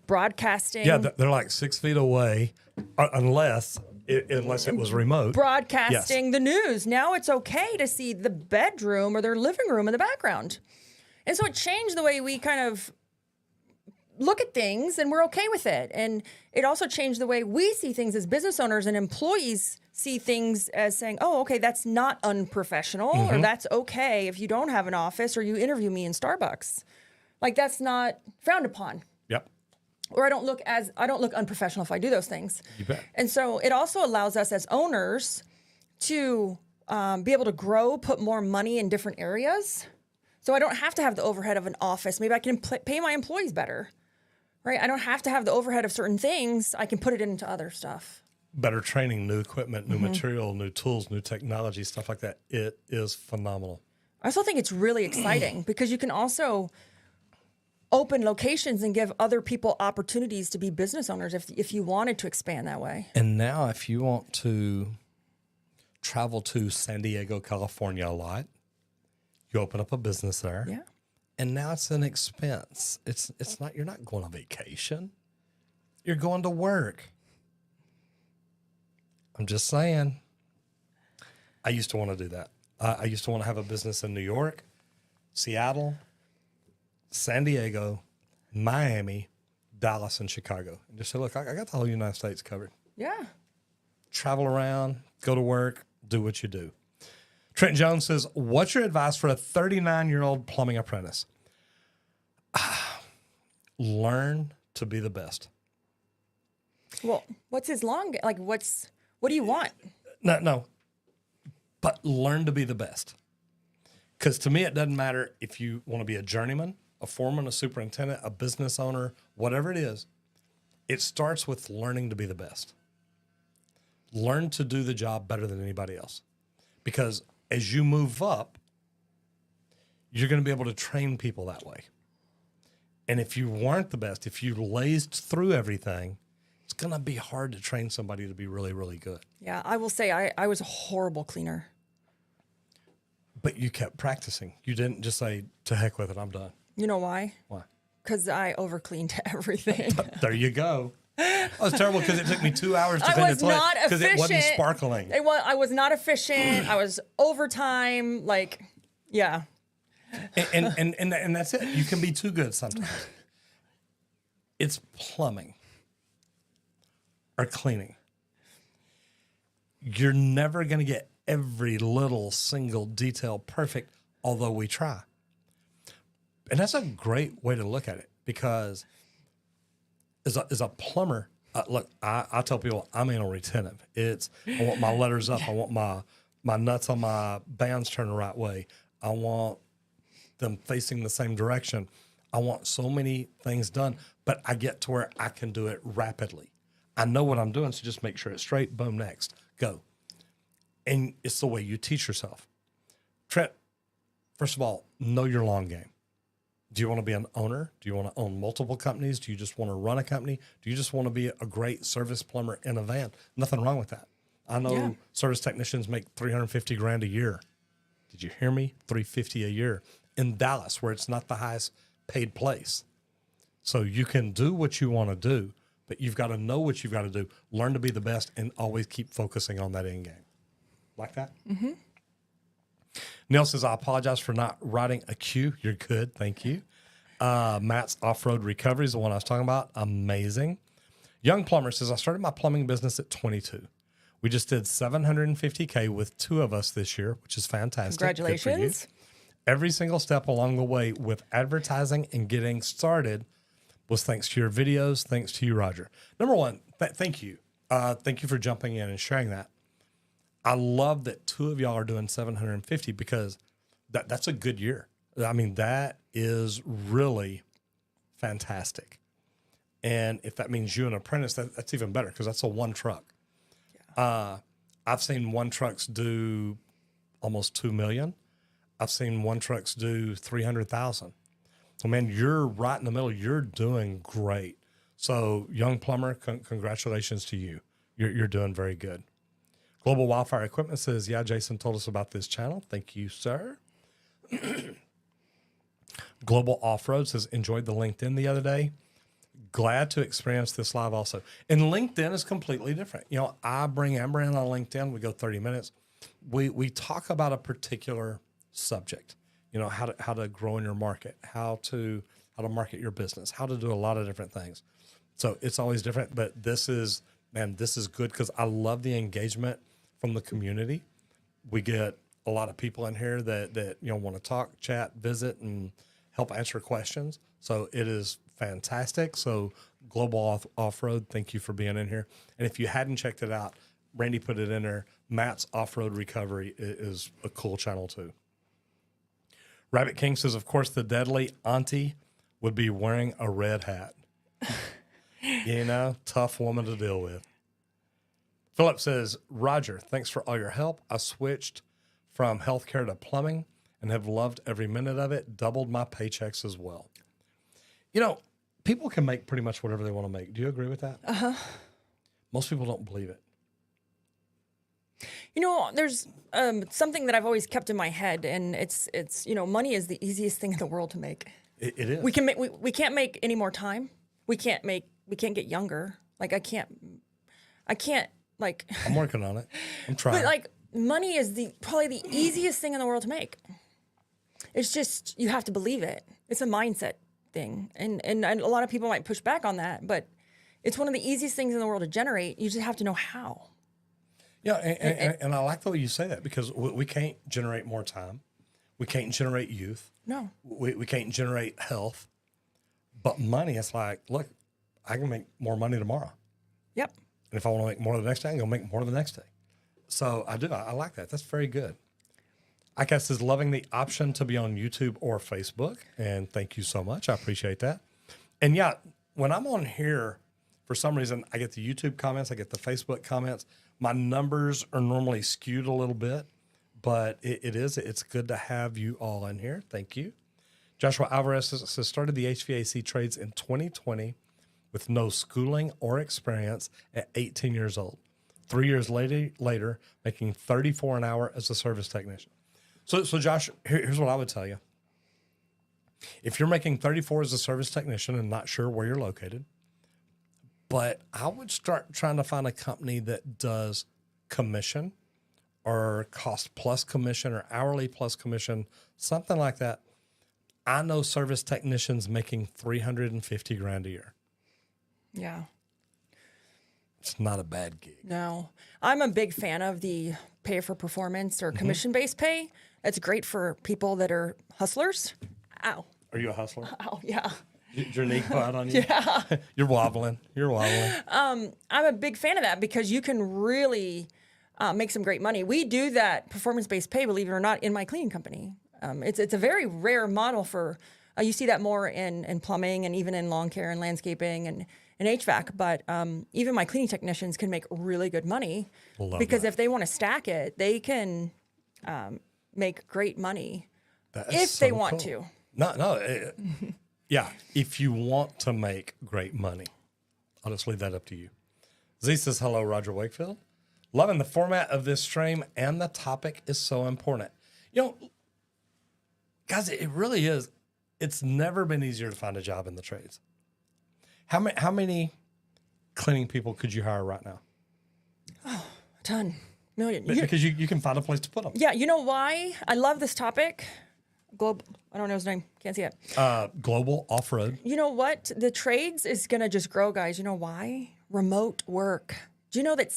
broadcasting.
Yeah, they're like 6 feet away, unless it was remote.
Broadcasting the news. Now it's okay to see the bedroom or their living room in the background. And so it changed the way we kind of look at things, and we're okay with it. And it also changed the way we see things as business owners, and employees see things as saying, oh, okay, that's not unprofessional, or that's okay if you don't have an office or you interview me in Starbucks. Like, that's not frowned upon.
Yep.
Or I don't look unprofessional if I do those things.
You bet.
And so it also allows us as owners to be able to grow, put more money in different areas. So I don't have to have the overhead of an office. Maybe I can pay my employees better. Right? I don't have to have the overhead of certain things. I can put it into other stuff.
Better training, new equipment, new material, new tools, new technology, stuff like that. It is phenomenal.
I also think it's really exciting because you can also open locations and give other people opportunities to be business owners if you wanted to expand that way.
And now if you want to travel to San Diego, California a lot, you open up a business there.
Yeah.
And now it's an expense. It's not, you're not going on vacation. You're going to work. I'm just saying. I used to want to do that. I used to want to have a business in New York, Seattle, San Diego, Miami, Dallas, and Chicago. And just say, look, I got the whole United States covered.
Yeah.
Travel around, go to work, do what you do. Trent Jones says, what's your advice for a 39-year-old plumbing apprentice? Learn to be the best.
Well, what's his what do you want?
No. But learn to be the best. Because to me, it doesn't matter if you want to be a journeyman, a foreman, a superintendent, a business owner, whatever it is. It starts with learning to be the best. Learn to do the job better than anybody else. Because as you move up, you're going to be able to train people that way. And if you weren't the best, if you lazed through everything, it's going to be hard to train somebody to be really, really good.
Yeah, I will say I was a horrible cleaner.
But you kept practicing. You didn't just say, to heck with it, I'm done.
You know why?
Why?
Because I overcleaned everything.
There you go. Oh, it's terrible because it took me 2 hours to
I
clean
was
the toilet
not
because it wasn't
efficient.
sparkling.
I was not efficient. I was overtime. Like, yeah.
And that's it. You can be too good sometimes. It's plumbing or cleaning. You're never going to get every little single detail perfect, although we try. And that's a great way to look at it because as a plumber, look, I tell people I'm anal retentive. I want my letters up. I want my nuts on my bands turned the right way. I want them facing the same direction. I want so many things done, but I get to where I can do it rapidly. I know what I'm doing, so just make sure it's straight. Boom, next, go. And it's the way you teach yourself. Trent, first of all, know your long game. Do you want to be an owner? Do you want to own multiple companies? Do you just want to run a company? Do you just want to be a great service plumber in a van? Nothing wrong with that. I know service technicians make $350,000 a year. Did you hear me? $350 a year in Dallas, where it's not the highest paid place. So you can do what you want to do, but you've got to know what you've got to do. Learn to be the best and always keep focusing on that end game. Like that? Mm-hmm. Neil says, I apologize for not writing a cue. You're good. Thank you. Matt's Off-Road Recovery is the one I was talking about. Amazing. Young Plumber says, I started my plumbing business at 22. We just did $750K with 2 of us this year, which is fantastic.
Congratulations.
Every single step along the way with advertising and getting started was thanks to your videos. Thanks to you, Roger. Number one, thank you. Thank you for jumping in and sharing that. I love that 2 of y'all are doing 750 because that's a good year. I mean, that is really fantastic. And if that means you an apprentice, that's even better because that's a 1 truck. Yeah. I've seen 1 trucks do almost 2 million. I've seen 1 trucks do 300,000. So man, you're right in the middle. You're doing great. So young plumber, congratulations to you. You're doing very good. Global Wildfire Equipment says, yeah, Jason told us about this channel. Thank you, sir. Global Off-Road says, enjoyed the LinkedIn the other day. Glad to experience this live also. And LinkedIn is completely different. You know, I bring Amber in on LinkedIn. We go 30 minutes. We talk about a particular subject, you know, how to grow in your market, how to market your business, how to do a lot of different things. So it's always different, but this is good because I love the engagement from the community. We get a lot of people in here that you know want to talk, chat, visit, and help answer questions. So it is fantastic. So Global Off-Road, thank you for being in here. And if you hadn't checked it out, Randy put it in there. Matt's Off-Road Recovery is a cool channel too. Rabbit King says, of course, the deadly auntie would be wearing a red hat. You know, tough woman to deal with. Philip says, Roger, thanks for all your help. I switched from healthcare to plumbing and have loved every minute of it. Doubled my paychecks as well. You know, people can make pretty much whatever they want to make. Do you agree with that? Uh-huh. Most people don't believe it.
You know, there's something that I've always kept in my head, and it's you know, money is the easiest thing in the world to make.
It is.
We can't make any more time. We can't get younger. Like I can't like.
I'm working on it. I'm trying.
But like money is probably the easiest thing in the world to make. It's just you have to believe it. It's a mindset thing, and a lot of people might push back on that, but it's one of the easiest things in the world to generate. You just have to know how.
Yeah, and I like the way you say that because we can't generate more time. We can't generate youth.
No.
We can't generate health. But money, it's like, look, I can make more money tomorrow.
Yep.
And if I want to make more the next day, I can go make more the next day. So I do. I like that. That's very good. I guess is loving the option to be on YouTube or Facebook. And thank you so much. I appreciate that. And yeah, when I'm on here, for some reason, I get the YouTube comments, I get the Facebook comments. My numbers are normally skewed a little bit, but it's good to have you all in here. Thank you. Joshua Alvarez says, started the HVAC trades in 2020 with no schooling or experience at 18 years old. 3 years later, making $34 an hour as a service technician. So Josh, here's what I would tell you. If you're making 34 as a service technician and not sure where you're located, but I would start trying to find a company that does commission or cost plus commission or hourly plus commission, something like that. I know service technicians making $350,000 a year.
Yeah.
It's not a bad gig.
No, I'm a big fan of the pay for performance or commission-based pay. It's great for people that are hustlers. Ow.
Are you a hustler?
Oh, yeah.
Did your knee go out on you?
Yeah.
You're wobbling.
I'm a big fan of that because you can really make some great money. We do that performance-based pay, believe it or not, in my cleaning company. It's a very rare model for, you see that more in plumbing and even in lawn care and landscaping and HVAC. But even my cleaning technicians can make really good money because if they want to stack it, they can make great money if they want to.
No. Yeah, if you want to make great money, I'll just leave that up to you. Z says, hello, Roger Wakefield. Loving the format of this stream, and the topic is so important. You know, guys, it really is. It's never been easier to find a job in the trades. How many cleaning people could you hire right now?
Oh, a ton. Million.
Because you can find a place to put them.
Yeah, you know why? I love this topic. I don't know his name. Can't see it.
Global off-road.
You know what? The trades is going to just grow, guys. You know why? Remote work. Do you know that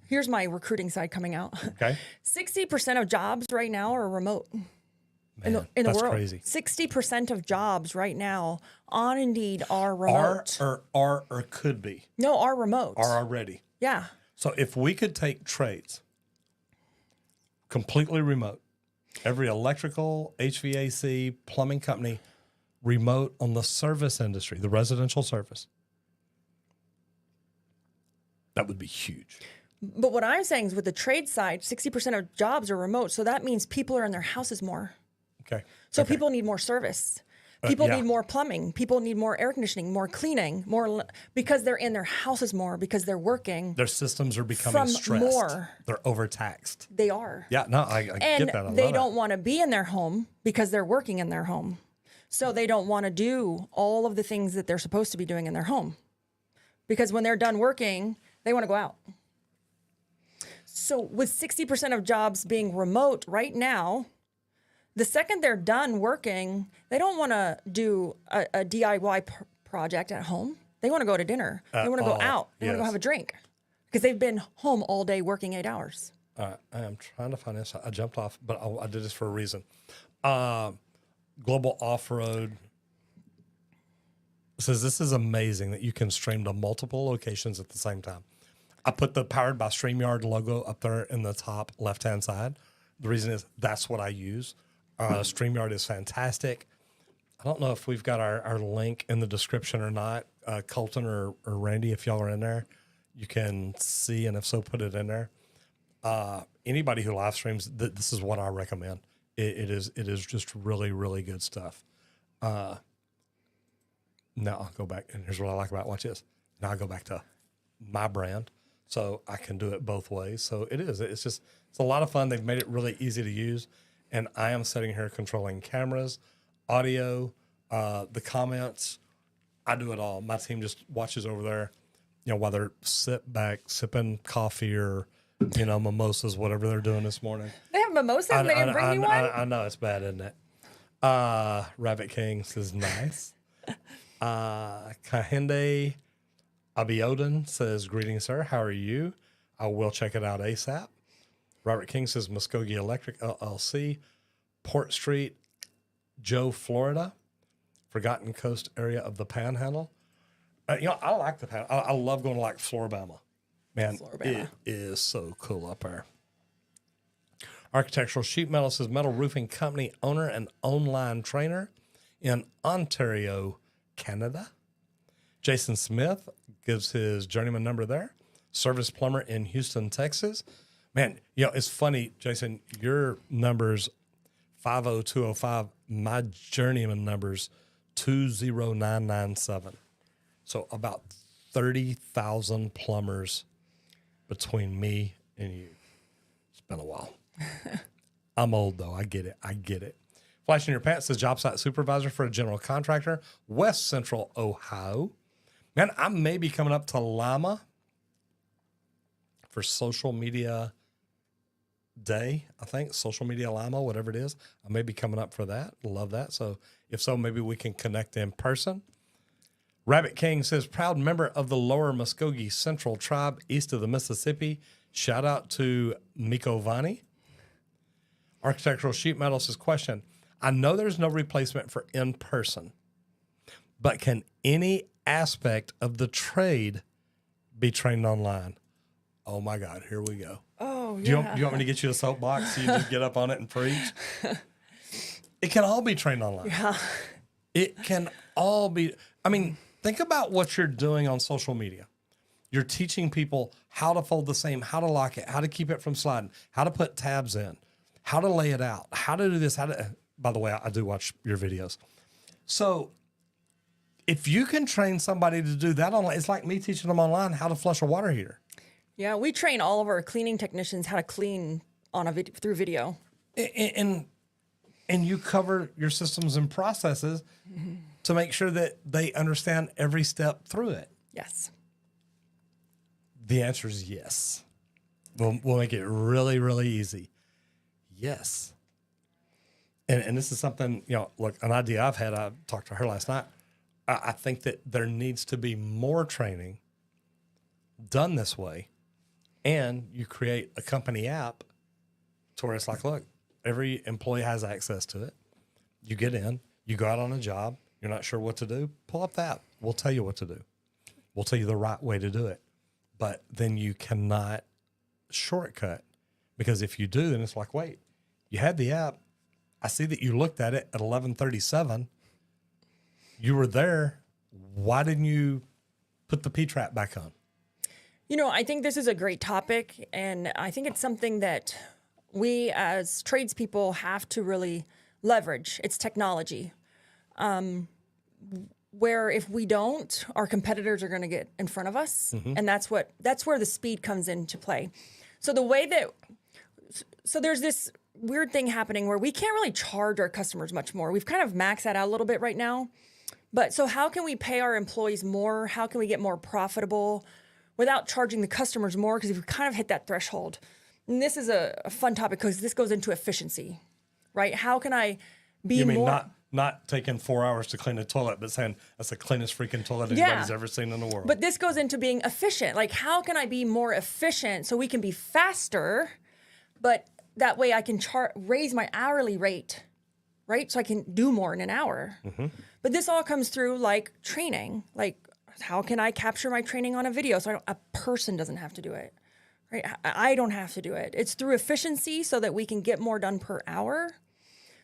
here's my recruiting side coming out.
Okay.
60% of jobs right now are remote.
Man,
in the
that's
world.
Crazy.
60% of jobs right now on Indeed are remote.
Or could be.
No, are remote.
Are already.
Yeah.
So if we could take trades completely remote, every electrical, HVAC, plumbing company, remote on the service industry, the residential service, that would be huge.
But what I'm saying is with the trade side, 60% of jobs are remote. So that means people are in their houses more.
Okay.
So people need more service. People
yeah.
need more plumbing. People need more air conditioning, more cleaning, because they're in their houses more, because they're working.
Their systems are becoming stressed.
More.
They're overtaxed.
They are.
Yeah, no, I get that.
And they don't want to be in their home because they're working in their home. So they don't want to do all of the things that they're supposed to be doing in their home. Because when they're done working, they want to go out. So with 60% of jobs being remote right now, the second they're done working, they don't want to do a DIY project at home. They want to go to dinner. They want to go out. They want to go have a drink because they've been home all day working 8 hours.
I am trying to find this. I jumped off, but I did this for a reason. Global Off-Road says this is amazing that you can stream to multiple locations at the same time. I put the Powered by StreamYard logo up there in the top left-hand side. The reason is that's what I use. StreamYard is fantastic. I don't know if we've got our link in the description or not. Colton or Randy, if y'all are in there, you can see, and if so, put it in there. Anybody who live streams, this is what I recommend. It is just really, really good stuff. Now I'll go back, and here's what I like about watch this. Now I go back to my brand, so I can do it both ways. So it's a lot of fun. They've made it really easy to use. And I am sitting here controlling cameras, audio, the comments. I do it all. My team just watches over there, while they're sipping coffee or, mimosas, whatever they're doing this morning.
They have mimosas? They didn't bring you one?
I know, it's bad, isn't it? Rabbit King says, nice. Kahinde Abiodun says, greetings, sir. How are you? I will check it out ASAP. Robert King says Muskogee Electric LLC, Port Street, Joe, Florida, Forgotten Coast area of the Panhandle. I like the Panhandle. I love going to like Floribama. Man, it is so cool up there. Architectural Sheet Metal says metal roofing company owner and online trainer in Ontario, Canada. Jason Smith gives his journeyman number there. Service plumber in Houston, Texas. Man, it's funny, Jason, your number's 50205, my journeyman number's 20997. So about 30,000 plumbers between me and you. It's been a while. I'm old though. I get it. Flash in your pants says job site supervisor for a general contractor, West Central Ohio. Man, I may be coming up to Lima for social media day. I think social media Lima, whatever it is. I may be coming up for that. Love that. So if so, maybe we can connect in person. Rabbit King says proud member of the Lower Muskogee Central Tribe east of the Mississippi. Shout out to Miko Vani. Architectural Sheet Metal says question. I know there's no replacement for in-person, but can any aspect of the trade be trained online? Oh my God, here we go.
Oh, yeah.
Do you want me to get you a soapbox so you just get up on it and preach? It can all be trained online.
Yeah.
It can all be. I mean, think about what you're doing on social media. You're teaching people how to fold the seam, how to lock it, how to keep it from sliding, how to put tabs in, how to lay it out, how to do this, by the way, I do watch your videos. So if you can train somebody to do that online, it's like me teaching them online how to flush a water heater.
Yeah, we train all of our cleaning technicians how to clean on through video.
And you cover your systems and processes to make sure that they understand every step through it.
Yes.
The answer is yes. We'll make it really, really easy. Yes. And this is something, look, an idea I've had, I talked to her last night. I think that there needs to be more training done this way. And you create a company app to where it's like, look, every employee has access to it. You get in, you go out on a job, you're not sure what to do, pull up the app. We'll tell you what to do. We'll tell you the right way to do it. But then you cannot shortcut, because if you do, then it's like, wait, you had the app. I see that you looked at it at 11:37. You were there. Why didn't you put the P-trap back on?
I think this is a great topic, and I think it's something that we as tradespeople have to really leverage. It's technology. Where if we don't, our competitors are going to get in front of us, and that's where the speed comes into play. So there's this weird thing happening where we can't really charge our customers much more. We've kind of maxed that out a little bit right now. But so how can we pay our employees more? How can we get more profitable without charging the customers more? Because we've kind of hit that threshold. And this is a fun topic because this goes into efficiency, right? How can I be more...
You mean not taking 4 hours to clean a toilet, but saying that's the cleanest freaking toilet anybody's ever seen in the world.
But this goes into being efficient. Like, how can I be more efficient so we can be faster, but that way I can raise my hourly rate, right? So I can do more in an hour. But this all comes through like training. Like, how can I capture my training on a video so a person doesn't have to do it, right? I don't have to do it. It's through efficiency so that we can get more done per hour,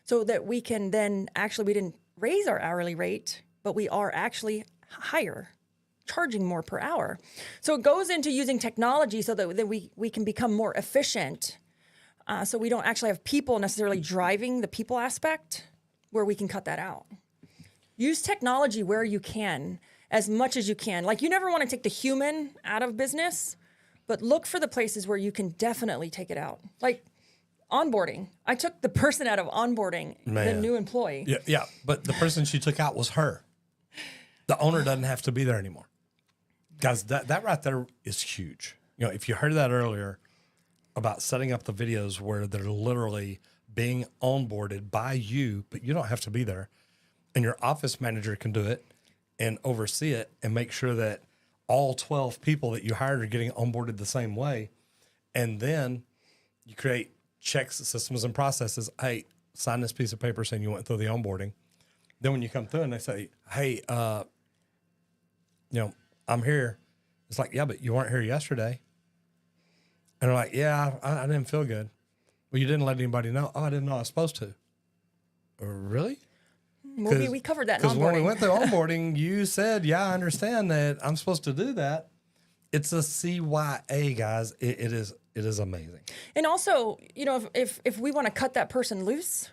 so that we can then we didn't raise our hourly rate, but we are actually higher, charging more per hour. So it goes into using technology so that we can become more efficient. So we don't actually have people necessarily driving the people aspect, where we can cut that out. Use technology where you can, as much as you can. Like, you never want to take the human out of business, but look for the places where you can definitely take it out. Like onboarding. I took the person out of onboarding, the new employee.
Yeah, but the person she took out was her. The owner doesn't have to be there anymore. Guys, that right there is huge. If you heard that earlier about setting up the videos where they're literally being onboarded by you, but you don't have to be there, and your office manager can do it and oversee it and make sure that all 12 people that you hired are getting onboarded the same way. And then you create checks, systems, and processes. Hey, sign this piece of paper saying you went through the onboarding. Then when you come through and they say, hey, I'm here. It's like, yeah, but you weren't here yesterday. And they're like, yeah, I didn't feel good. Well, you didn't let anybody know. Oh, I didn't know I was supposed to. Really?
Well, we covered that in onboarding.
Because when we went through onboarding, you said, yeah, I understand that I'm supposed to do that. It's a CYA, guys. It is amazing.
And also, if we want to cut that person loose,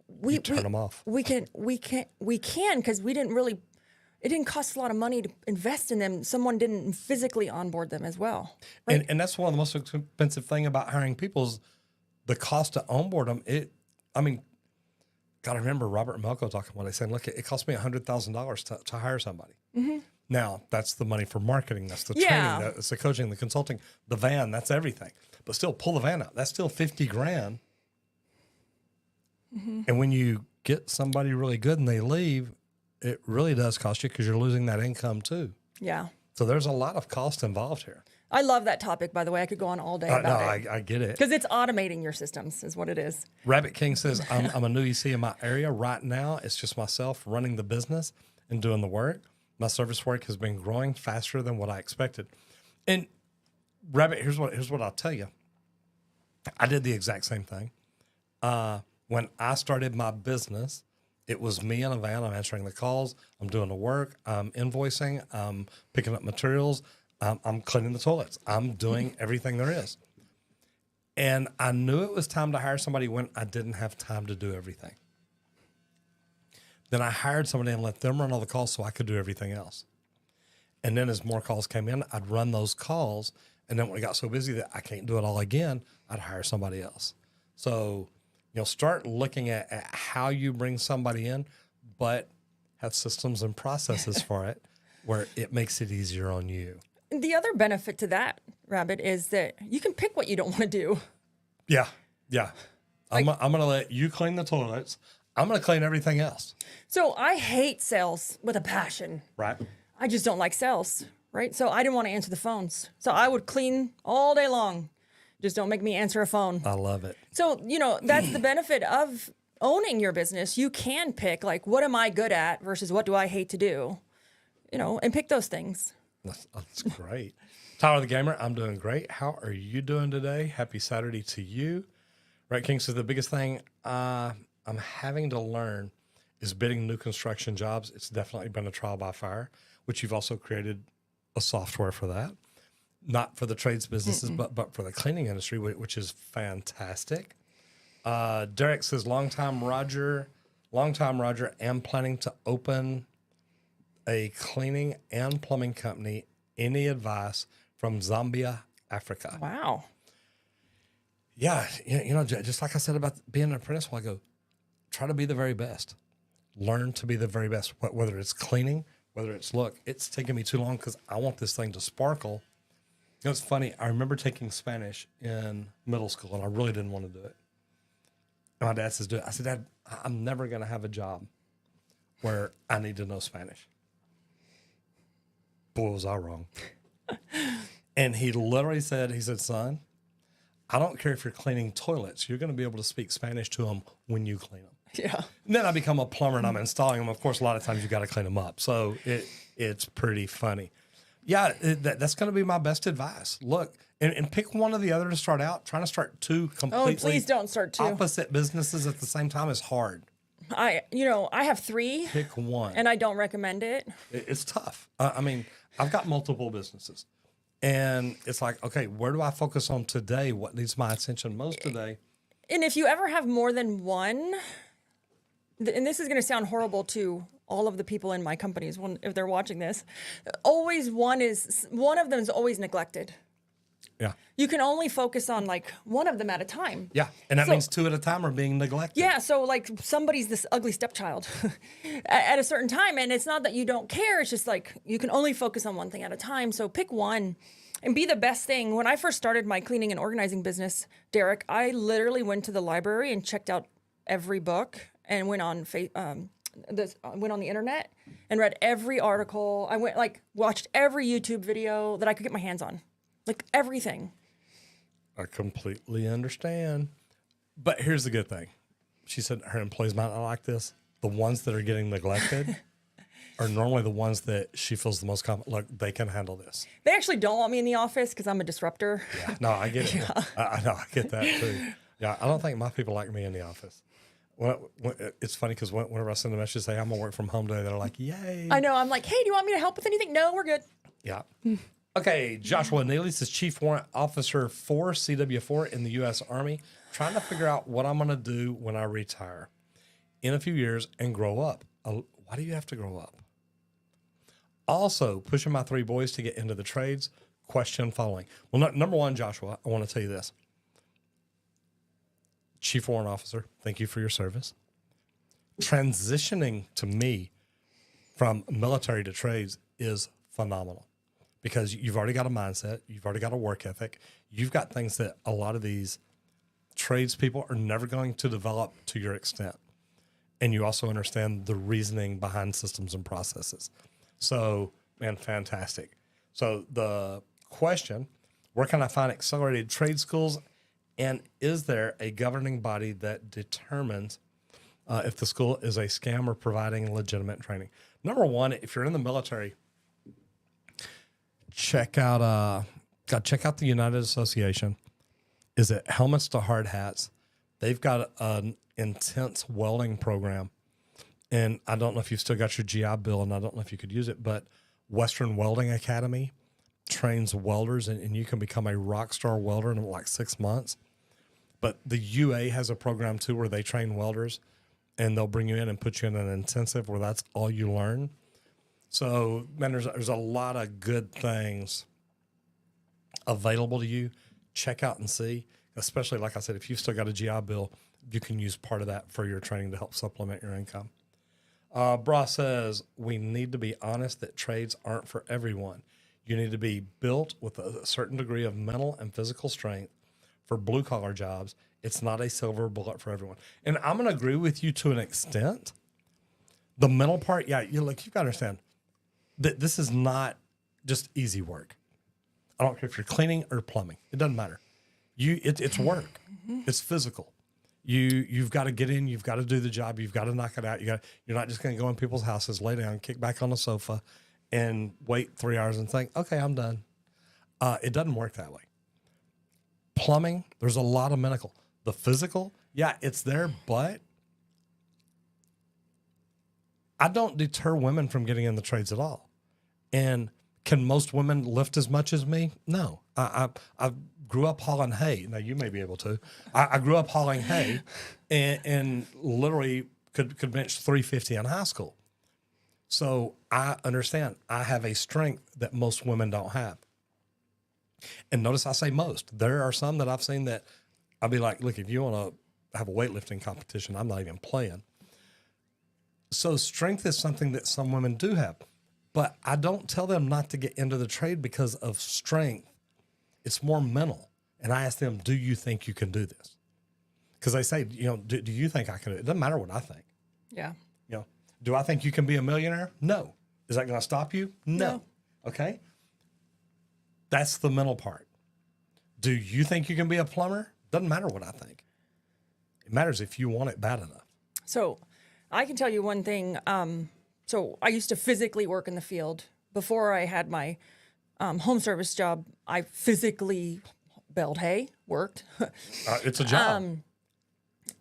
we
turn them off.
We can because it didn't cost a lot of money to invest in them. Someone didn't physically onboard them as well. Right?
And that's one of the most expensive thing about hiring people is the cost to onboard them, got to remember Robert Melko talking about it, saying, look, it cost me $100,000 to hire somebody. Mm-hmm. Now, that's the money for marketing. That's the training. That's the coaching, the consulting, the van. That's everything. But still, pull the van out. That's still $50,000. Mm-hmm. And when you get somebody really good and they leave, it really does cost you because you're losing that income too.
Yeah.
So there's a lot of cost involved here.
I love that topic, by the way. I could go on all day about it.
I get it.
Because it's automating your systems is what it is.
Rabbit King says, I'm a new EC in my area. Right now, it's just myself running the business and doing the work. My service work has been growing faster than what I expected. And Rabbit, here's what I'll tell you. I did the exact same thing. When I started my business, it was me in a van. I'm answering the calls. I'm doing the work. I'm invoicing. I'm picking up materials. I'm cleaning the toilets. I'm doing everything there is. And I knew it was time to hire somebody when I didn't have time to do everything. Then I hired somebody and let them run all the calls so I could do everything else. And then as more calls came in, I'd run those calls. And then when it got so busy that I can't do it all again, I'd hire somebody else. So, start looking at how you bring somebody in, but have systems and processes for it where it makes it easier on you.
The other benefit to that, Rabbit, is that you can pick what you don't want to do.
Yeah. I'm going to let you clean the toilets. I'm going to clean everything else.
So I hate sales with a passion.
Right.
I just don't like sales, right? So I didn't want to answer the phones. So I would clean all day long. Just don't make me answer a phone.
I love it.
So, that's the benefit of owning your business. You can pick, like, what am I good at versus what do I hate to do, and pick those things.
That's great. Tyler the Gamer, I'm doing great. How are you doing today? Happy Saturday to you. Right King says the biggest thing I'm having to learn is bidding new construction jobs. It's definitely been a trial by fire, which you've also created a software for that. Not for the trades businesses, but for the cleaning industry, which is fantastic. Derek says, long time Roger, am planning to open a cleaning and plumbing company. Any advice from Zambia, Africa?
Wow.
Yeah, just like I said about being an apprentice a while ago, try to be the very best. Learn to be the very best, whether it's cleaning, whether it's, look, it's taking me too long because I want this thing to sparkle. It's funny. I remember taking Spanish in middle school, and I really didn't want to do it. And my dad says, do it. I said, Dad, I'm never going to have a job where I need to know Spanish. Boy, was I wrong. And he literally said, son, I don't care if you're cleaning toilets. You're going to be able to speak Spanish to them when you clean them.
Yeah.
And then I become a plumber, and I'm installing them. Of course, a lot of times you got to clean them up. So it's pretty funny. Yeah, that's going to be my best advice. Look, and pick one or the other to start out. Trying to start two completely
please don't start two
opposite businesses at the same time is hard.
I have 3.
Pick one.
And I don't recommend it.
It's tough. I've got multiple businesses. And it's like, okay, where do I focus on today? What needs my attention most today?
And if you ever have more than one, and this is going to sound horrible to all of the people in my companies if they're watching this, always one of them is always neglected.
Yeah.
You can only focus on like one of them at a time.
Yeah. And that means 2 at a time are being neglected.
Yeah. So like somebody's this ugly stepchild at a certain time. And it's not that you don't care. It's just like you can only focus on one thing at a time. So pick one and be the best thing. When I first started my cleaning and organizing business, Derek, I literally went to the library and checked out every book and went on went on the internet and read every article. I watched every YouTube video that I could get my hands on. Like everything.
I completely understand. But here's the good thing. She said her employees might not like this. The ones that are getting neglected are normally the ones that she feels the most confident. Look, they can handle this. They
actually don't want me in the office because I'm a disruptor.
Yeah. No, I get it. Yeah. I know. I get that too. Yeah. I don't think my people like me in the office. It's funny because whenever I send a message say I'm going to work from home today, they're like, yay.
I know. I'm like, hey, do you want me to help with anything? No, we're good.
Yeah. Okay, Joshua Neely is Chief Warrant Officer 4, CW4 in the U.S. Army, trying to figure out what I'm going to do when I retire in a few years and grow up. Why do you have to grow up? Also, pushing my 3 boys to get into the trades. Question following. Well, number one, Joshua, I want to tell you this. Chief Warrant Officer, thank you for your service. Transitioning to me from military to trades is phenomenal because you've already got a mindset. You've already got a work ethic. You've got things that a lot of these tradespeople are never going to develop to your extent. And you also understand the reasoning behind systems and processes. So, man, fantastic. So the question, where can I find accelerated trade schools? And is there a governing body that determines if the school is a scam or providing legitimate training? Number one, if you're in the military, check out the United Association. Is it Helmets to Hard Hats? They've got an intense welding program. And I don't know if you've still got your GI Bill, and I don't know if you could use it, but Western Welding Academy trains welders, and you can become a rock star welder in like 6 months. But the UA has a program too where they train welders, and they'll bring you in and put you in an intensive where that's all you learn. So, man, there's a lot of good things available to you. Check out and see, especially, like I said, if you've still got a GI Bill, you can use part of that for your training to help supplement your income. Bra says, we need to be honest that trades aren't for everyone. You need to be built with a certain degree of mental and physical strength for blue-collar jobs. It's not a silver bullet for everyone. And I'm going to agree with you to an extent. The mental part, yeah, you've got to understand that this is not just easy work. I don't care if you're cleaning or plumbing. It doesn't matter. It's work. It's physical. You've got to get in. You've got to do the job. You've got to knock it out. You're not just going to go in people's houses, lay down, kick back on the sofa, and wait 3 hours and think, okay, I'm done. It doesn't work that way. Plumbing, there's a lot of medical. The physical, yeah, it's there, but I don't deter women from getting in the trades at all. And can most women lift as much as me? No. I grew up hauling hay. Now, you may be able to. I grew up hauling hay and literally could bench 350 in high school. So I understand. I have a strength that most women don't have. And notice I say most. There are some that I've seen that I'll be like, look, if you want to have a weightlifting competition, I'm not even playing. So strength is something that some women do have. But I don't tell them not to get into the trade because of strength. It's more mental. And I ask them, do you think you can do this? Because they say, do you think I can do it? It doesn't matter what I think.
Yeah.
Do I think you can be a millionaire? No. Is that going to stop you? No. Okay. That's the mental part. Do you think you can be a plumber? Doesn't matter what I think. It matters if you want it bad enough.
So I can tell you one thing. So I used to physically work in the field. Before I had my home service job, I physically baled hay, worked.
It's a job.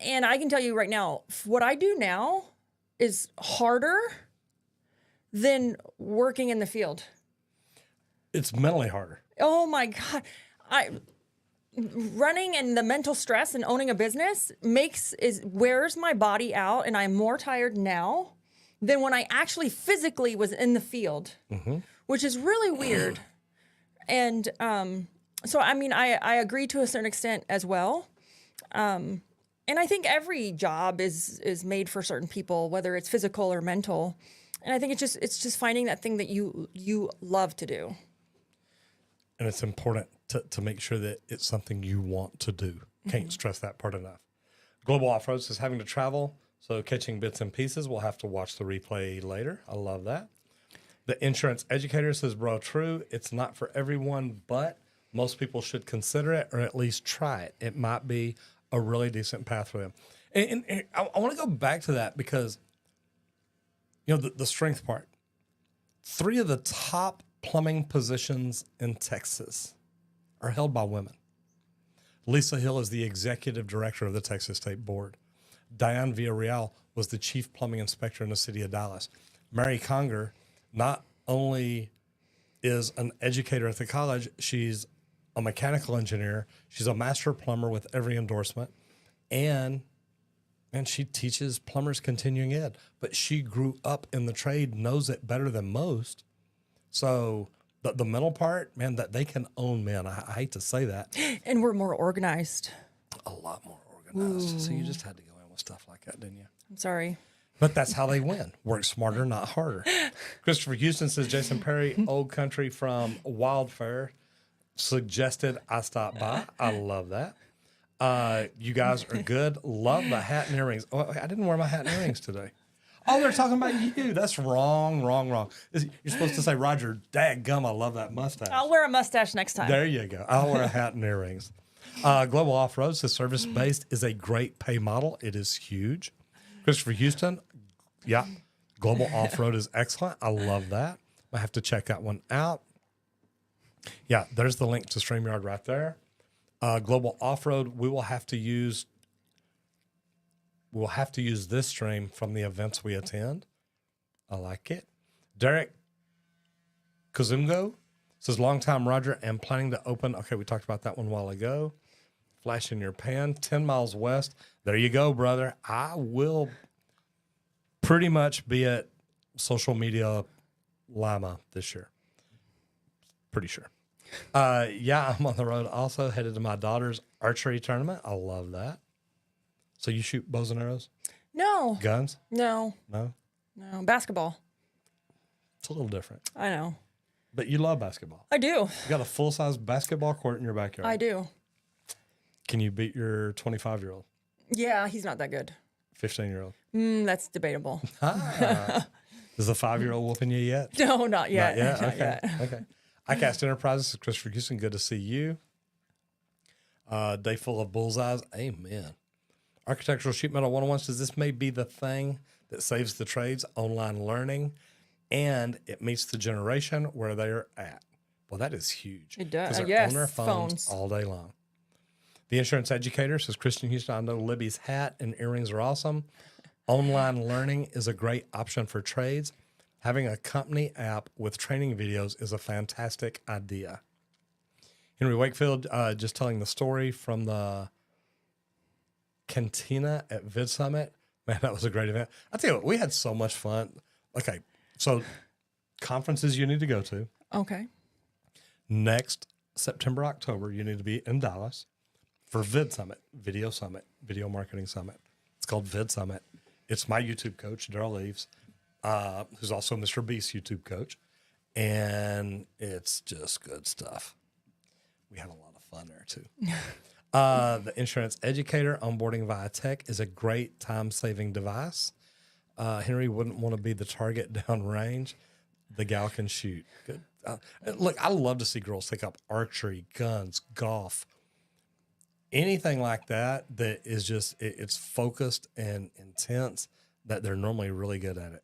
And I can tell you right now, what I do now is harder than working in the field.
It's mentally harder.
Oh my God. Running and the mental stress and owning a business wears my body out, and I'm more tired now than when I actually physically was in the field, which is really weird. And so, I mean, I agree to a certain extent as well. And I think every job is made for certain people, whether it's physical or mental. And I think it's just finding that thing that you love to do.
And it's important to make sure that it's something you want to do. Can't stress that part enough. Global Off-Road says having to travel, so catching bits and pieces. We'll have to watch the replay later. I love that. The Insurance Educator says, bro, true. It's not for everyone, but most people should consider it or at least try it. It might be a really decent path for them. And I want to go back to that because, the strength part. 3 of the top plumbing positions in Texas are held by women. Lisa Hill is the executive director of the Texas State Board. Diane Villarreal was the chief plumbing inspector in the city of Dallas. Mary Conger not only is an educator at the college, she's a mechanical engineer. She's a master plumber with every endorsement. And she teaches plumbers continuing ed. But she grew up in the trade, knows it better than most. So the mental part, man, that they can own men. I hate to say that.
And we're more organized.
A lot more organized. organized. So you just had to go in with stuff like that, didn't you?
I'm sorry.
But that's how they win. Work smarter, not harder. Christopher Houston says, Jason Perry, Old Country from Wildfire, suggested I stop by. I love that. You guys are good. Love the hat and earrings. Oh, I didn't wear my hat and earrings today. Oh, they're talking about you. That's wrong. You're supposed to say, Roger, daggum, I love that mustache.
I'll wear a mustache next time.
There you go. I'll wear a hat and earrings. Global Off-Road says service-based is a great pay model. It is huge. Christopher Houston, yeah. Global Off-Road is excellent. I love that. I have to check that one out. Yeah, there's the link to StreamYard right there. Global Off-Road, we'll have to use this stream from the events we attend. I like it. Derek Kazungo says, long time Roger, and planning to open. Okay, we talked about that one a while ago. Flash in your pan, 10 miles west. There you go, brother. I will pretty much be at social media Lima this year. Pretty sure. Yeah, I'm on the road. Also headed to my daughter's archery tournament. I love that. So you shoot bows and arrows?
No.
Guns?
No.
No?
No. Basketball.
It's a little different.
I know.
But you love basketball.
I do.
You got a full-size basketball court in your backyard.
I do.
Can you beat your 25-year-old?
Yeah, he's not that good.
15-year-old?
That's debatable.
Is the 5-year-old whooping you yet?
No, not yet.
Not yet?
Not
Okay.
yet.
Okay. iCast Enterprises, Christopher Houston, good to see you. Day full of bullseyes. Amen. Architectural Sheet Metal 101 says this may be the thing that saves the trades, online learning, and it meets the generation where they're at. Well, that is huge.
It does.
Because they're
Yes,
on their phones all day long. The Insurance Educator says, Christian Houston, I know Libby's hat and earrings are awesome. Online learning is a great option for trades. Having a company app with training videos is a fantastic idea. Henry Wakefield, just telling the story from the Cantina at Vid Summit. Man, that was a great event. I tell you what, we had so much fun. Okay, so conferences you need to go to.
Okay.
Next September, October, you need to be in Dallas for Vid Summit, Video Marketing Summit. It's called Vid Summit. It's my YouTube coach, Daryl Eves, who's also Mr. Beast's YouTube coach. And it's just good stuff. We had a lot of fun there, too. The Insurance Educator, Onboarding via tech, is a great time-saving device. Henry wouldn't want to be the target downrange. The gal can shoot. Good. Look, I love to see girls take up archery, guns, golf, anything like that is just, it's focused and intense, that they're normally really good at it.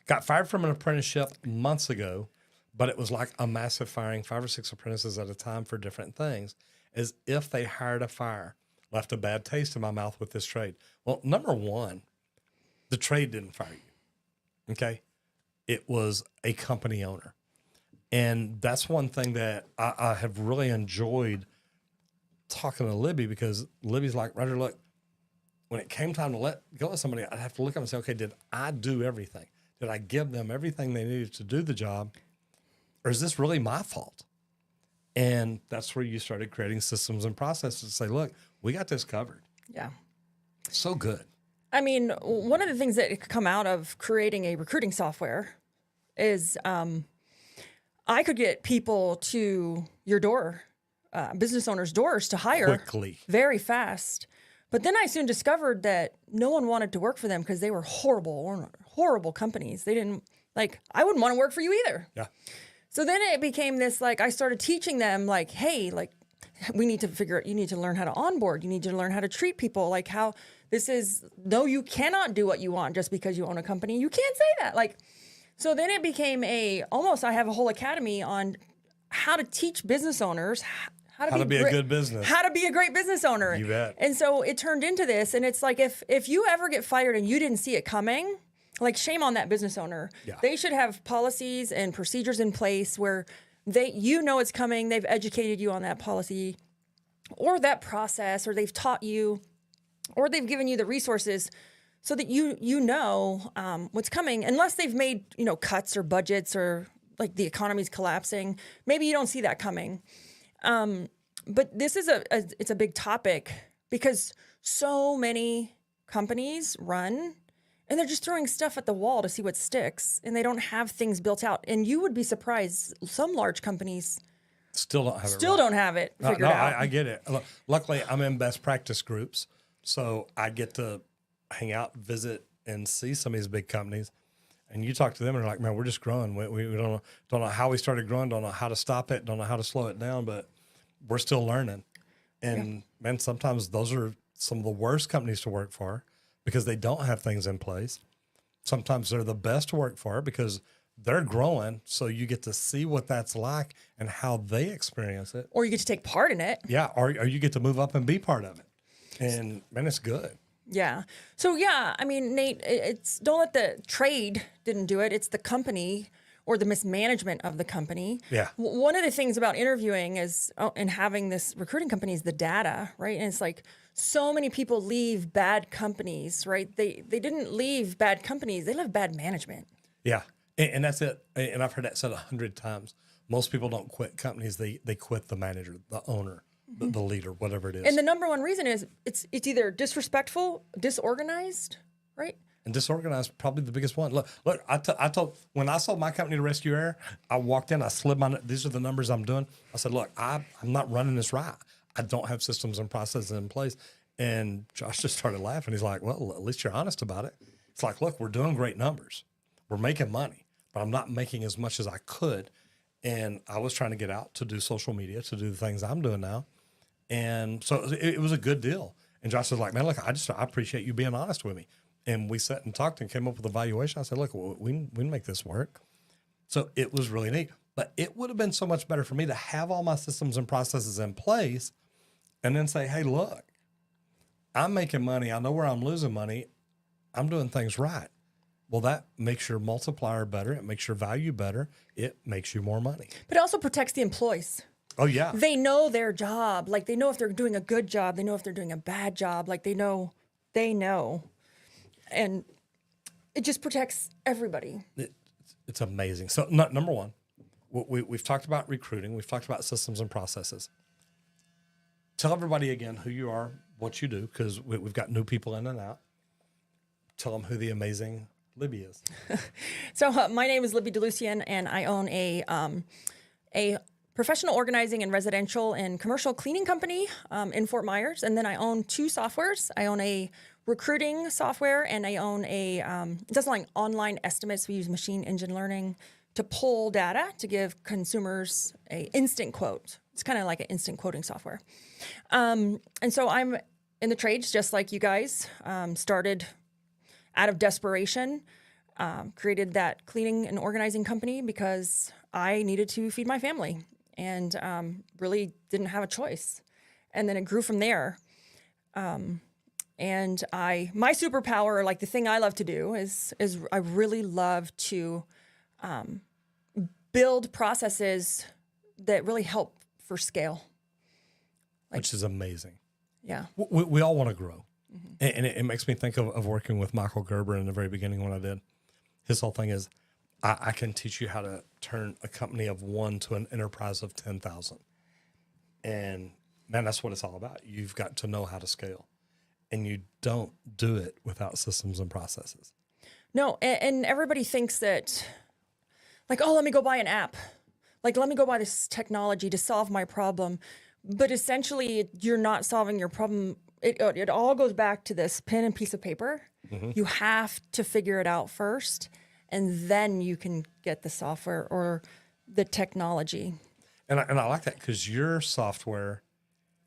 Got fired from an apprenticeship months ago, but it was like a massive firing, 5 or 6 apprentices at a time for different things, as if they hired a fire. Left a bad taste in my mouth with this trade. Well, number one, the trade didn't fire you, okay? It was a company owner. And that's one thing that I have really enjoyed talking to Libby, because Libby's like, Roger, look, when it came time to let go of somebody, I'd have to look up and say, okay, did I do everything? Did I give them everything they needed to do the job? Or is this really my fault? And that's where you started creating systems and processes to say, look, we got this covered.
Yeah.
So good.
I mean, one of the things that could come out of creating a recruiting software is I could get people to your door, business owners' doors to hire
Quickly.
very fast. But then I soon discovered that no one wanted to work for them because they were horrible companies. They didn't, I wouldn't want to work for you either.
Yeah.
So then it became this, I started teaching them, hey, we need to you need to learn how to onboard. You need to learn how to treat people, how this is, no, you cannot do what you want just because you own a company. You can't say that. So then it became I have a whole academy on how to teach business owners how to be
a good business.
How to be a great business owner.
You bet.
And so it turned into this. And it's if you ever get fired and you didn't see it coming, shame on that business owner.
Yeah.
They should have policies and procedures in place where it's coming, they've educated you on that policy or that process, or they've taught you, or they've given you the resources so that you know what's coming, unless they've made, cuts or budgets, or the economy's collapsing. Maybe you don't see that coming. But this is it's a big topic because so many companies run and they're just throwing stuff at the wall to see what sticks, and they don't have things built out. And you would be surprised, some large companies
Still don't have
it figured out.
I get it. Luckily, I'm in best practice groups, so I get to hang out, visit, and see some of these big companies. And you talk to them, and they're like, "Man, we're just growing. We don't know how we started growing. Don't know how to stop it. Don't know how to slow it down. But we're still learning." And man, sometimes those are some of the worst companies to work for because they don't have things in place. Sometimes they're the best to work for because they're growing, so you get to see what that's like and how they experience it.
Or you get to take part in it.
Yeah, or you get to move up and be part of it. And man, it's good.
Yeah. So yeah, I mean, Nate, it's don't let the trade didn't do it. It's the company or the mismanagement of the company.
Yeah.
One of the things about interviewing is and having this recruiting company is the data, right? And it's like so many people leave bad companies, right? They didn't leave bad companies. They left bad management.
Yeah. And that's it. And I've heard that said 100 times. Most people don't quit companies. They quit the manager, the owner, the leader, whatever it is.
And the number one reason is it's either disrespectful, disorganized, right?
And disorganized, probably the biggest one. Look, I told, when I sold my company to Rescue Air, I walked in, I slid these are the numbers I'm doing. I said, look, I'm not running this right. I don't have systems and processes in place. And Josh just started laughing. He's like, well, at least you're honest about it. It's like, look, we're doing great numbers. We're making money, but I'm not making as much as I could. And I was trying to get out to do social media, to do the things I'm doing now. And so it was a good deal. And Josh was like, man, look, I appreciate you being honest with me. And we sat and talked and came up with a valuation. I said, look, we can make this work. So it was really neat. But it would have been so much better for me to have all my systems and processes in place and then say, hey, look, I'm making money. I know where I'm losing money. I'm doing things right. Well, that makes your multiplier better. It makes your value better. It makes you more money.
But it also protects the employees.
Oh, yeah.
They know their job. Like, they know if they're doing a good job. They know if they're doing a bad job. Like, they know. And it just protects everybody.
It's amazing. So, number one, we've talked about recruiting. We've talked about systems and processes. Tell everybody again who you are, what you do, because we've got new people in and out. Tell them who the amazing Libby is.
So my name is Libby DeLucian, and I own a professional organizing and residential and commercial cleaning company in Fort Myers. And then I own two softwares. I own a recruiting software, and I own it does like online estimates. We use machine engine learning to pull data to give consumers a instant quote. It's kind of like an instant quoting software. And so I'm in the trades just like you guys. Started out of desperation, created that cleaning and organizing company because I needed to feed my family and really didn't have a choice. And then it grew from there. And my superpower, like the thing I love to do is I really love to build processes that really help for scale.
Which is amazing.
Yeah.
We all want to grow. Mm-hmm. And it makes me think of working with Michael Gerber in the very beginning when I did. His whole thing is, I can teach you how to turn a company of 1 to an enterprise of 10,000. And man, that's what it's all about. You've got to know how to scale. And you don't do it without systems and processes.
No, and everybody thinks that, like, oh, let me go buy an app. Like, let me go buy this technology to solve my problem. But essentially, you're not solving your problem. It all goes back to this pen and piece of paper. Mm-hmm. You have to figure it out first, and then you can get the software or the technology.
And I like that because your software,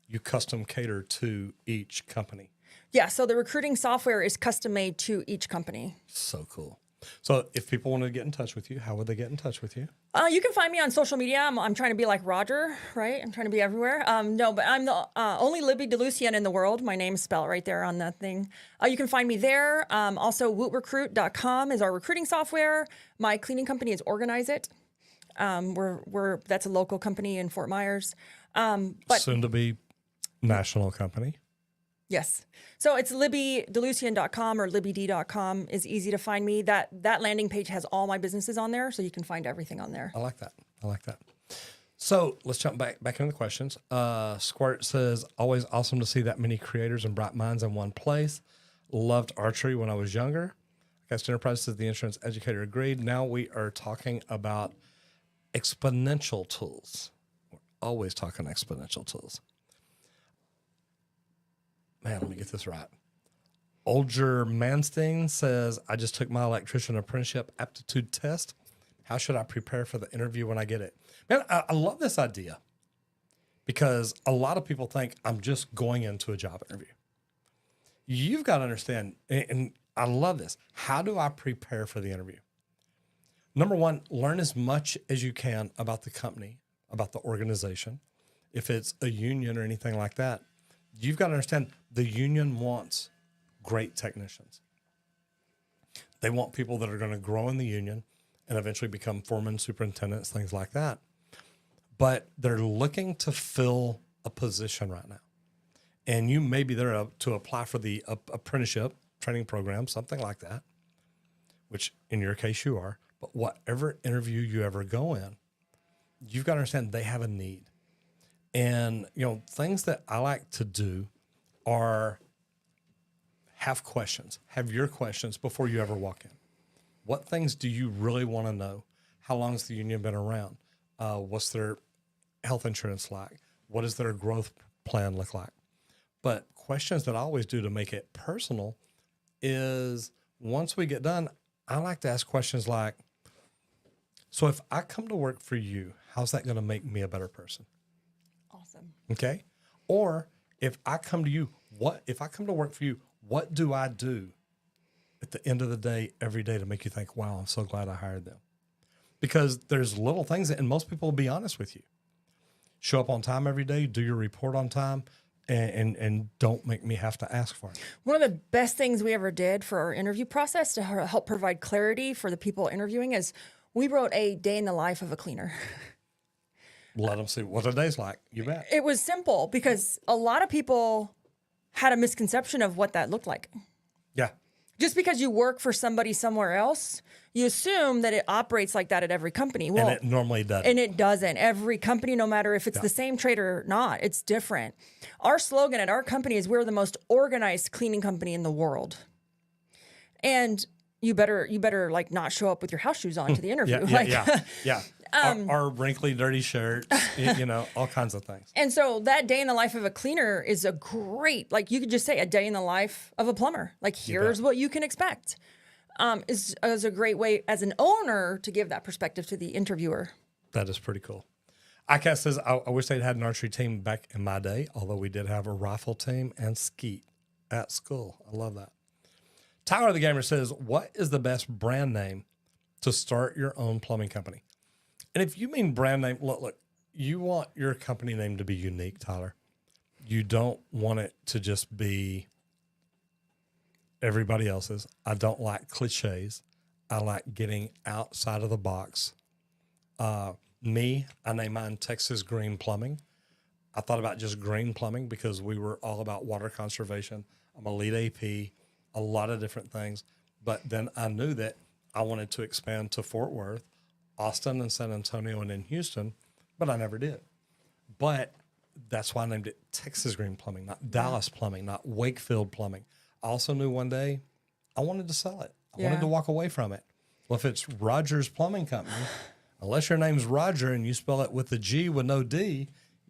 you custom cater to each company.
Yeah, so the recruiting software is custom made to each company.
So cool. So if people want to get in touch with you, how would they get in touch with you?
You can find me on social media. I'm trying to be like Roger, right? I'm trying to be everywhere. No, but I'm the only Libby DeLucian in the world. My name's spelled right there on that thing. You can find me there. Also, wootrecruit.com is our recruiting software. My cleaning company is Organize It. That's a local company in Fort Myers. But
soon to be national company.
Yes. So it's libbydelucian.com or libbyd.com is easy to find me. That landing page has all my businesses on there, so you can find everything on there.
I like that. So let's jump back into the questions. Squirt says, always awesome to see that many creators and bright minds in one place. Loved archery when I was younger. Cast Enterprise says the insurance educator agreed. Now we are talking about exponential tools. We're always talking exponential tools. Man, let me get this right. Olger Manstein says, I just took my electrician apprenticeship aptitude test. How should I prepare for the interview when I get it? Man, I love this idea because a lot of people think I'm just going into a job interview. You've got to understand, and I love this. How do I prepare for the interview? Number one, learn as much as you can about the company, about the organization. If it's a union or anything like that, you've got to understand the union wants great technicians. They want people that are going to grow in the union and eventually become foremen, superintendents, things like that. But they're looking to fill a position right now. And you may be there to apply for the apprenticeship training program, something like that, which in your case you are. But whatever interview you ever go in, you've got to understand they have a need. And, things that I like to do are have questions, have your questions before you ever walk in. What things do you really want to know? How long has the union been around? What's their health insurance like? What does their growth plan look like? But questions that I always do to make it personal is once we get done, I like to ask questions like, so if I come to work for you, how's that going to make me a better person?
Awesome.
Okay. Or if I come to you, if I come to work for you, what do I do at the end of the day, every day to make you think, wow, I'm so glad I hired them? Because there's little things and most people will be honest with you. Show up on time every day, do your report on time, and don't make me have to ask for it.
One of the best things we ever did for our interview process to help provide clarity for the people interviewing is we wrote a day in the life of a cleaner.
Let them see what a day's like. You bet.
It was simple because a lot of people had a misconception of what that looked like.
Yeah.
Just because you work for somebody somewhere else, you assume that it operates like that at every company. Well,
and it normally doesn't.
And it doesn't. Every company, no matter if it's the same trade or not, it's different. Our slogan at our company is we're the most organized cleaning company in the world. And you better like not show up with your house shoes on to the interview.
Yeah. Our wrinkly, dirty shirts, all kinds of things.
And so that day in the life of a cleaner is a great, like you could just say a day in the life of a plumber. Like here's what you can expect. Is a great way as an owner to give that perspective to the interviewer.
That is pretty cool. ICAST says, I wish they'd had an archery team back in my day, although we did have a rifle team and skeet at school. I love that. Tyler the Gamer says, what is the best brand name to start your own plumbing company? And if you mean brand name, look, you want your company name to be unique, Tyler. You don't want it to just be everybody else's. I don't like cliches. I like getting outside of the box. I named mine Texas Green Plumbing. I thought about just green plumbing because we were all about water conservation. I'm a lead AP, a lot of different things. But then I knew that I wanted to expand to Fort Worth, Austin and San Antonio and in Houston, but I never did. But that's why I named it Texas Green Plumbing, not Dallas Plumbing, not Wakefield Plumbing. I also knew one day I wanted to sell it. I wanted to walk away from it. Well, if it's Rogers Plumbing Company, unless your name's Roger and you spell it with a G with no D,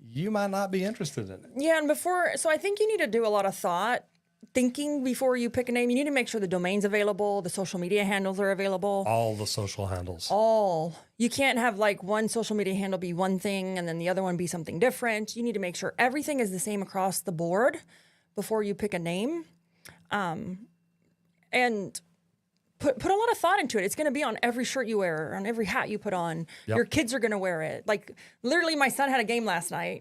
you might not be interested in it.
Yeah, and so I think you need to do a lot of thinking before you pick a name. You need to make sure the domain's available, the social media handles are available.
All the social handles.
You can't have like one social media handle be one thing and then the other one be something different. You need to make sure everything is the same across the board before you pick a name. And put a lot of thought into it. It's going to be on every shirt you wear, on every hat you put on. Yep. Your kids are going to wear it. Like literally my son had a game night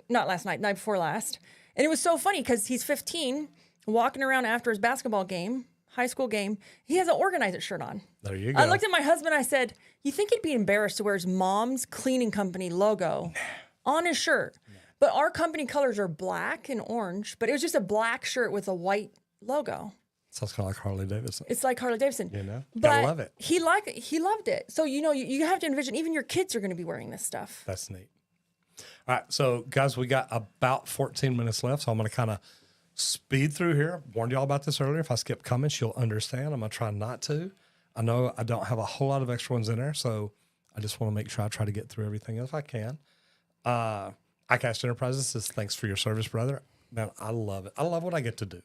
before last. And it was so funny because he's 15, walking around after his basketball game, high school game. He has an Organize It shirt on.
There you go.
I looked at my husband. I said, you think he'd be embarrassed to wear his mom's cleaning company logo on his shirt? But our company colors are black and orange, but it was just a black shirt with a white logo.
Sounds kind of like Harley Davidson.
It's like Harley Davidson.
But
gotta
love it.
He loved it. So, you have to envision even your kids are going to be wearing this stuff.
That's neat. All right. So, guys, we got about 14 minutes left. So I'm going to kind of speed through here. Warned y'all about this earlier. If I skip comments, you'll understand. I'm going to try not to. I know I don't have a whole lot of extra ones in there. So I just want to make sure I try to get through everything if I can. iCast Enterprises says, thanks for your service, brother. Man, I love it. I love what I get to do.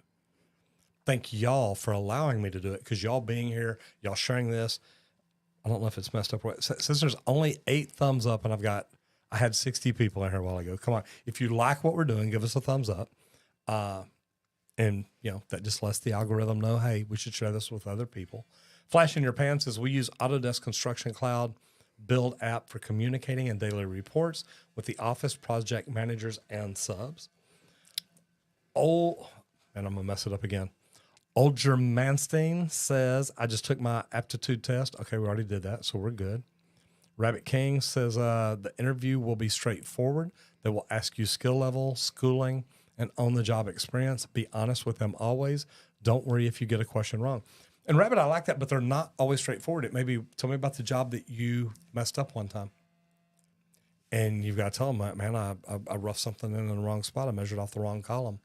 Thank y'all for allowing me to do it, because y'all being here, y'all sharing this. I don't know if it's messed up. Since there's only 8 thumbs up, and I had 60 people in here a while ago. Come on. If you like what we're doing, give us a thumbs up. And, that just lets the algorithm know, hey, we should share this with other people. Flash in your pan says, we use Autodesk Construction Cloud Build app for communicating and daily reports with the office project managers and subs. Oh, and I'm going to mess it up again. Olger Manstein says, I just took my aptitude test. Okay, we already did that, so we're good. Rabbit King says, the interview will be straightforward. They will ask you skill level, schooling, and on-the-job experience. Be honest with them always. Don't worry if you get a question wrong. And Rabbit, I like that, but they're not always straightforward. It may be, tell me about the job that you messed up one time. And you've got to tell them, man, I roughed something in the wrong spot. I measured off the wrong column.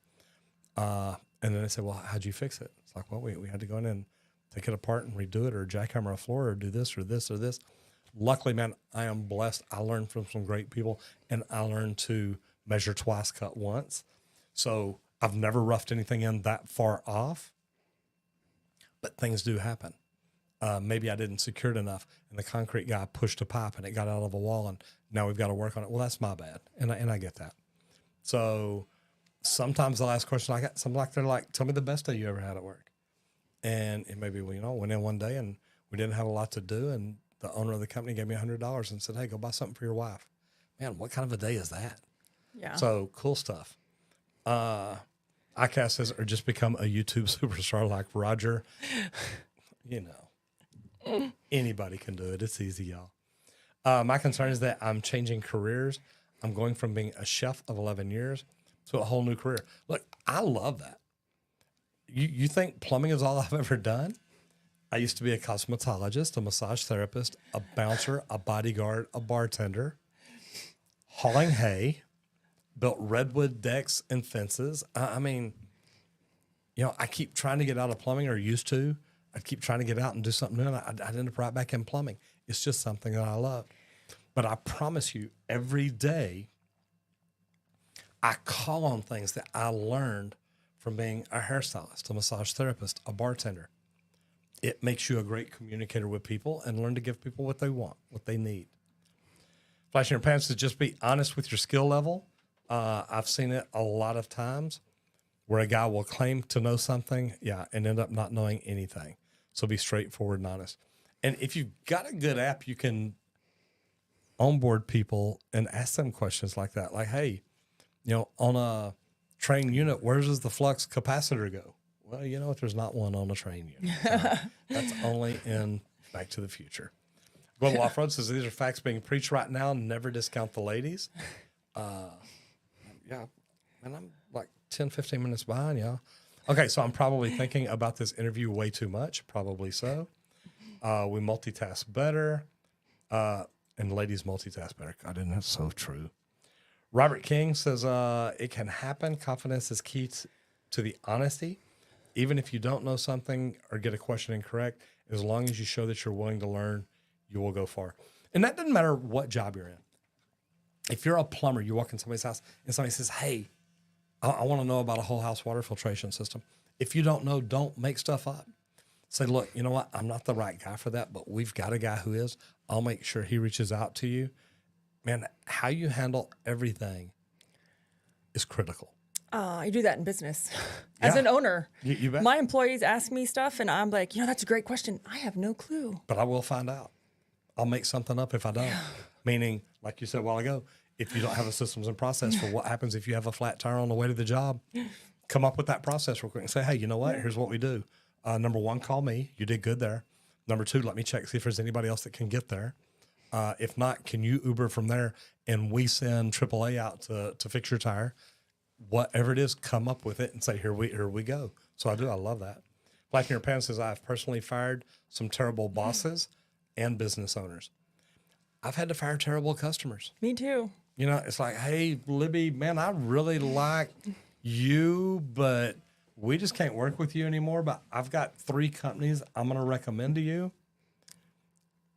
And then they say, well, how'd you fix it? It's like, well, we had to go in and take it apart and redo it, or jackhammer a floor, or do this or this or this. Luckily, man, I am blessed. I learned from some great people, and I learned to measure twice, cut once. So I've never roughed anything in that far off, but things do happen. Maybe I didn't secure it enough, and the concrete guy pushed a pipe and it got out of a wall, and now we've got to work on it. Well, that's my bad, and I get that. So sometimes the last question I got, something like, they're like, tell me the best day you ever had at work. And it may be, well, went in one day and we didn't have a lot to do, and the owner of the company gave me $100 and said, hey, go buy something for your wife. Man, what kind of a day is that?
Yeah.
So cool stuff. iCast says, or just become a YouTube superstar like Roger. Anybody can do it. It's easy, y'all. My concern is that I'm changing careers. I'm going from being a chef of 11 years to a whole new career. Look, I love that. You think plumbing is all I've ever done? I used to be a cosmetologist, a massage therapist, a bouncer, a bodyguard, a bartender, hauling hay, built redwood decks and fences. I keep trying to get out of plumbing, or used to. I keep trying to get out and do something new, and I'd end up right back in plumbing. It's just something that I love. But I promise you, every day, I call on things that I learned from being a hairstylist, a massage therapist, a bartender. It makes you a great communicator with people, and learn to give people what they want, what they need. Flash in your pants is just be honest with your skill level. I've seen it a lot of times where a guy will claim to know something, and end up not knowing anything. So be straightforward and honest. And if you've got a good app, you can onboard people and ask them questions like that. Like, hey, on a train unit, where does the flux capacitor go? Well, you know what? There's not one on a train unit. That's only in Back to the Future. Global Off-Road says, these are facts being preached right now. Never discount the ladies. And I'm like 10, 15 minutes behind, y'all. Okay, so I'm probably thinking about this interview way too much. Probably so. We multitask better. And ladies multitask better. God, isn't that so true? Robert King says, it can happen. Confidence is key to the honesty. Even if you don't know something or get a question incorrect, as long as you show that you're willing to learn, you will go far. And that doesn't matter what job you're in. If you're a plumber, you walk in somebody's house and somebody says, hey, I want to know about a whole house water filtration system. If you don't know, don't make stuff up. Say, look, you know what? I'm not the right guy for that, but we've got a guy who is. I'll make sure he reaches out to you. Man, how you handle everything is critical.
I do that in business as an owner.
You bet.
My employees ask me stuff, and I'm like, that's a great question. I have no clue.
But I will find out. I'll make something up if I don't. Meaning, like you said a while ago, if you don't have a systems and process for what happens if you have a flat tire on the way to the job, come up with that process real quick and say, hey, you know what? Here's what we do. Number one, call me. You did good there. Number two, let me check, see if there's anybody else that can get there. If not, can you Uber from there and we send AAA out to fix your tire? Whatever it is, come up with it and say, here we go. So I love that. Black in Your Pants says, I've personally fired some terrible bosses and business owners. I've had to fire terrible customers.
Me too.
You know, it's like, hey, Libby, man, I really like you, but we just can't work with you anymore. But I've got 3 companies I'm going to recommend to you.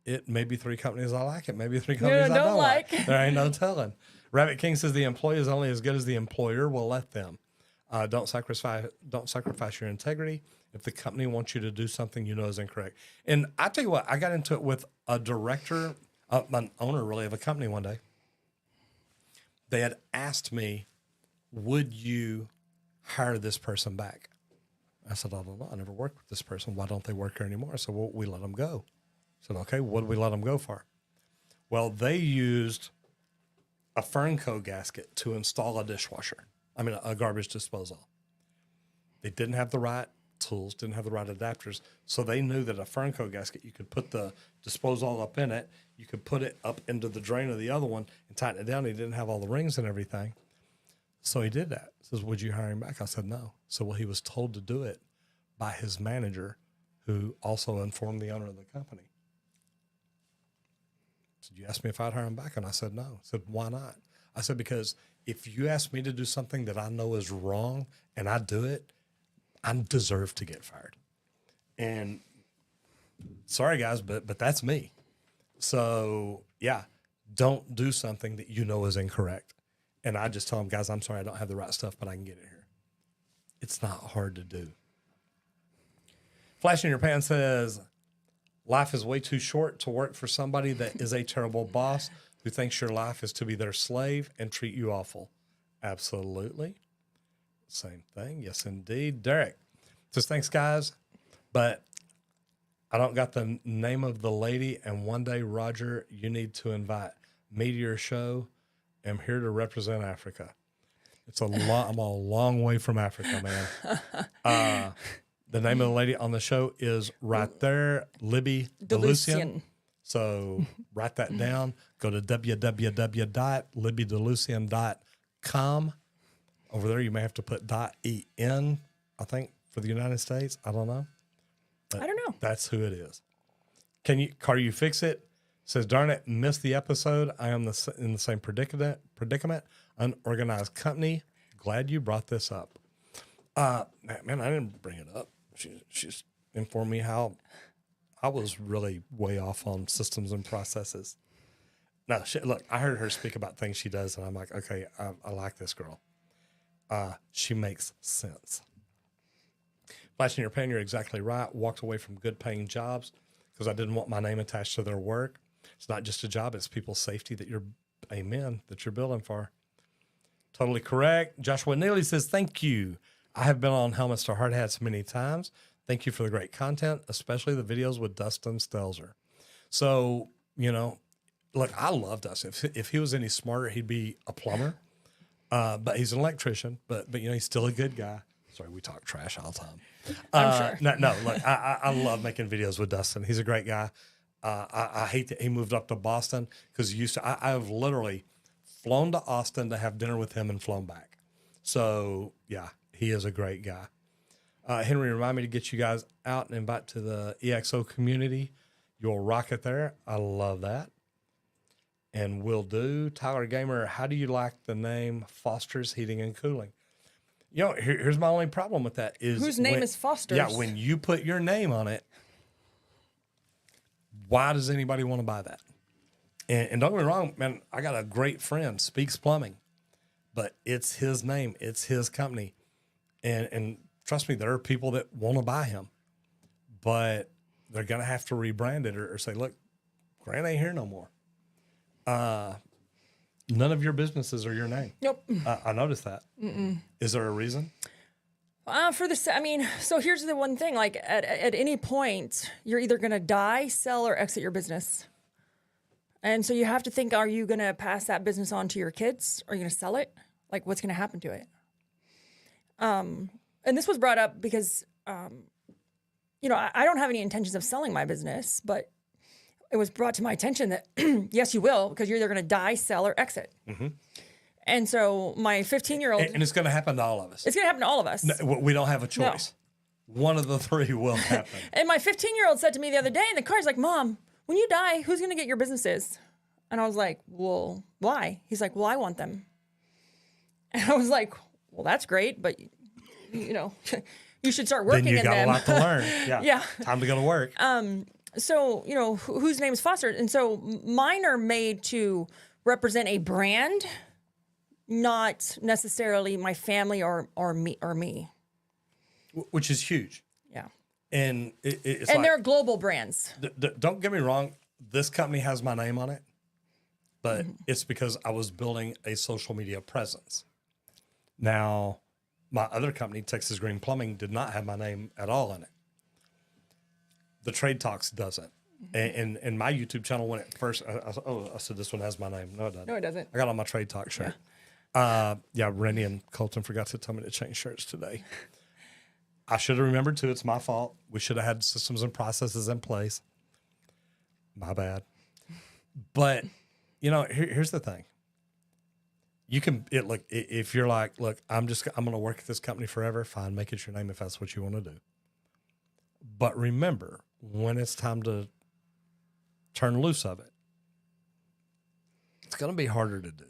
It may be 3 companies I like. It may be 3 companies I don't like. There ain't no telling. Rabbit King says the employee is only as good as the employer will let them. Don't sacrifice your integrity if the company wants you to do something you know is incorrect. And I tell you what, I got into it with a director, an owner really of a company one day. They had asked me, would you hire this person back? I said, I don't know. I never worked with this person. Why don't they work here anymore? I said, well, we let them go. I said, okay, what did we let them go for? Well, they used a Fernco gasket to install a dishwasher. I mean, a garbage disposal. They didn't have the right tools, didn't have the right adapters. So they knew that a Fernco gasket, you could put the disposal up in it. You could put it up into the drain of the other one and tighten it down. He didn't have all the rings and everything. So he did that. He says, would you hire him back? I said, no. So, well, he was told to do it by his manager, who also informed the owner of the company. So you asked me if I'd hire him back, and I said, no. I said, why not? I said, because if you ask me to do something that I know is wrong and I do it, I deserve to get fired. And sorry, guys, but that's me. So, yeah, don't do something that you know is incorrect. And I just tell them, guys, I'm sorry, I don't have the right stuff, but I can get it here. It's not hard to do. Flash in Your Pan says, life is way too short to work for somebody that is a terrible boss who thinks your life is to be their slave and treat you awful. Absolutely. Same thing. Yes, indeed. Derek says, thanks, guys, but I don't got the name of the lady, and one day, Roger, you need to invite me to your show. I'm here to represent Africa. It's I'm a long way from Africa, man. The name of the lady on the show is right there, Libby DeLucian. So write that down. Go to www.libbydelucian.com. Over there, you may have to put .en, I think, for the United States. I don't know. But
I don't know.
That's who it is. Can you fix it? Says, darn it, missed the episode. I am in the same predicament. Unorganized company. Glad you brought this up. Man, I didn't bring it up. She's informed me how I was really way off on systems and processes. No, look, I heard her speak about things she does, and I'm like, okay, I like this girl. She makes sense. Flash in Your Pan, you're exactly right. Walked away from good paying jobs because I didn't want my name attached to their work. It's not just a job, it's people's safety that you're building for. Totally correct. Joshua Neely says, thank you. I have been on Helmets to Hard Hats many times. Thank you for the great content, especially the videos with Dustin Stelzer. So, look, I love Dustin. If he was any smarter, he'd be a plumber. But he's an electrician, but he's still a good guy. Sorry, we talk trash all the time.
I'm sure.
No, look, I love making videos with Dustin. He's a great guy. I hate that he moved up to Boston because I have literally flown to Austin to have dinner with him and flown back. So, yeah, he is a great guy. Henry, remind me to get you guys out and invite to the EXO community. You'll rock it there. I love that. And will do. Tyler Gamer, how do you like the name Foster's Heating and Cooling? Here's my only problem with that is
whose name is Foster's?
Yeah, when you put your name on it, why does anybody want to buy that? And don't get me wrong, man, I got a great friend, Speaks Plumbing, but it's his name, it's his company. And trust me, there are people that want to buy him, but they're going to have to rebrand it or say, look, Grant ain't here no more. None of your businesses are your name.
Nope.
I noticed that. Mm-mm. Is there a reason?
So here's the one thing, like at any point, you're either going to die, sell, or exit your business. And so you have to think, are you going to pass that business on to your kids? Are you going to sell it? Like, what's going to happen to it? And this was brought up because, I don't have any intentions of selling my business, but it was brought to my attention that, yes, you will, because you're either going to die, sell, or exit. Mm-hmm. And so my 15-year-old...
And it's going to happen to all of us.
It's going to happen to all of us.
No, we don't have a choice. No. One of the three will happen.
And my 15-year-old said to me the other day in the car, he's like, Mom, when you die, who's going to get your businesses? And I was like, well, why? He's like, well, I want them. And I was like, well, that's great, but you know, you should start working in them.
Then you got a lot to learn. Yeah.
Yeah.
Time to go to work.
So, you know, whose name is Foster? And so mine are made to represent a brand, not necessarily my family or me.
Which is huge.
Yeah.
And it's
And
like,
they're global brands.
Don't get me wrong. This company has my name on it, but it's because I was building a social media presence. Now, my other company, Texas Green Plumbing, did not have my name at all in it. The Trade Talks doesn't. And my YouTube channel, when it first, I said this one has my name. No, it doesn't.
No, it doesn't.
I got on my Trade Talk shirt. Yeah, Rennie and Colton forgot to tell me to change shirts today. I should have remembered too. It's my fault. We should have had systems and processes in place. My bad. But, you know, here's the thing. You can, look, if you're like, look, I'm going to work at this company forever, fine, make it your name if that's what you want to do. But remember, when it's time to turn loose of it, it's going to be harder to do.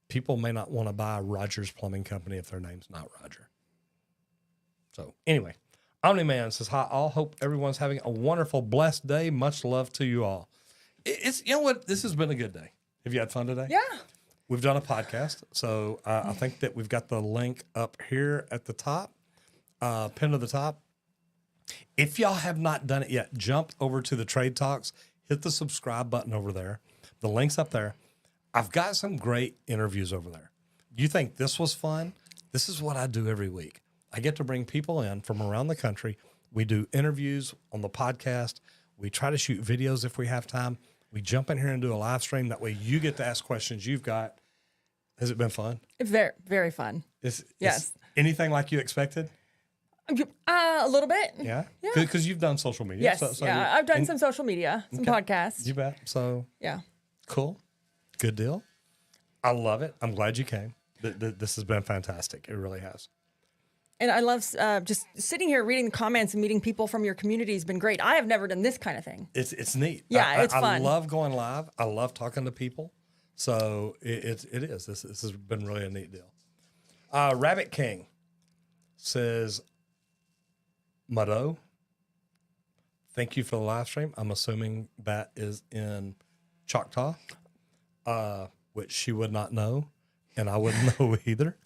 People may not want to buy Rogers Plumbing Company if their name's not Roger. So anyway, Omni-Man says, hi, all. Hope everyone's having a wonderful, blessed day. Much love to you all. It's, you know what? This has been a good day. Have you had fun today?
Yeah.
We've done a podcast. So I think that we've got the link up here at the top, pinned to the top. If y'all have not done it yet, jump over to the Trade Talks, hit the subscribe button over there. The link's up there. I've got some great interviews over there. You think this was fun? This is what I do every week. I get to bring people in from around the country. We do interviews on the podcast. We try to shoot videos if we have time. We jump in here and do a live stream. That way you get to ask questions you've got. Has it been fun?
Very, very fun.
Yes.
Yes.
Anything like you expected?
A little bit.
Yeah.
Yeah.
Because you've done social media.
Yes.
So
yeah. I've done some social media, some podcasts.
You bet. So
Yeah.
cool. Good deal. I love it. I'm glad you came. This has been fantastic. It really has.
And I love just sitting here reading the comments and meeting people from your community has been great. I have never done this kind of thing.
It's neat.
Yeah, it's
I
fun.
love going live. I love talking to people. So it is. This has been really a neat deal. Rabbit King says, Mado, thank you for the live stream. I'm assuming that is in Choctaw, which she would not know, and I wouldn't know either.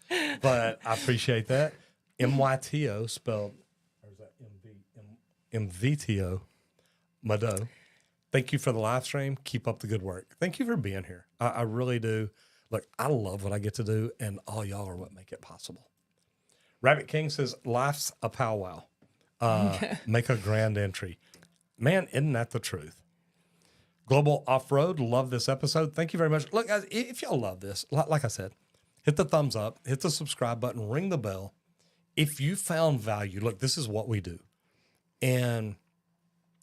But I appreciate that. MYTO spelled, or is that MVTO? Mado. Thank you for the live stream. Keep up the good work. Thank you for being here. I really do. Look, I love what I get to do, and all y'all are what make it possible. Rabbit King says, life's a powwow. Make a grand entry. Man, isn't that the truth? Global Off-Road, love this episode. Thank you very much. Look, guys, if y'all love this, like I said, hit the thumbs up, hit the subscribe button, ring the bell. If you found value, look, this is what we do. And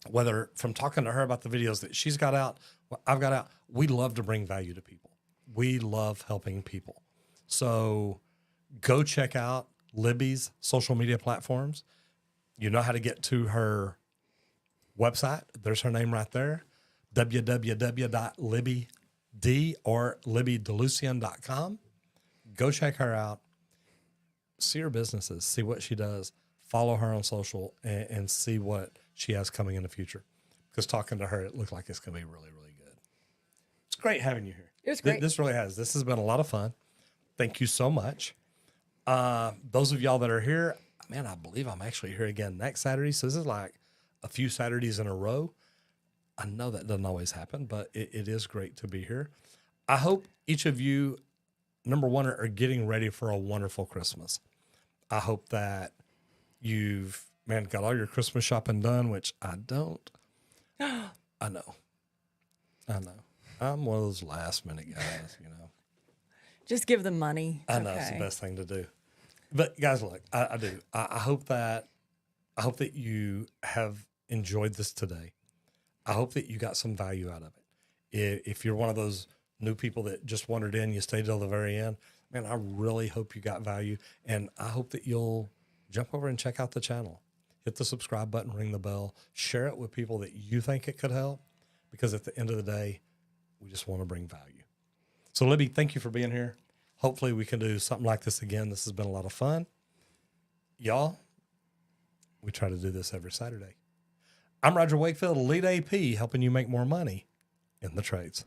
whether from talking to her about the videos that she's got out, I've got out, we love to bring value to people. We love helping people. So go check out Libby's social media platforms. You know how to get to her website. There's her name right there, www.libbyd or libbydelucian.com. Go check her out. See her businesses, see what she does, follow her on social, and see what she has coming in the future. Because talking to her, it looked like it's going to be really, really good. It's great having you here.
It was great.
This really has. This has been a lot of fun. Thank you so much. Those of y'all that are here, man, I believe I'm actually here again next Saturday. So this is like a few Saturdays in a row. I know that doesn't always happen, but it is great to be here. I hope each of you, number one, are getting ready for a wonderful Christmas. I hope that you've, man, got all your Christmas shopping done, which I don't. I know. I'm one of those last minute guys, you know.
Just give them money. It's
I know it's the best thing to do. But guys, look, I do. I hope that you have enjoyed this today. I hope that you got some value out of it. If you're one of those new people that just wandered in, you stayed till the very end, man, I really hope you got value. And I hope that you'll jump over and check out the channel. Hit the subscribe button, ring the bell, share it with people that you think it could help. Because at the end of the day, We just want to bring value. So, Libby, thank you for being here. Hopefully we can do something like this again. This has been a lot of fun. Y'all, we try to do this every Saturday. I'm Roger Wakefield, Lead AP, helping you make more money in the trades.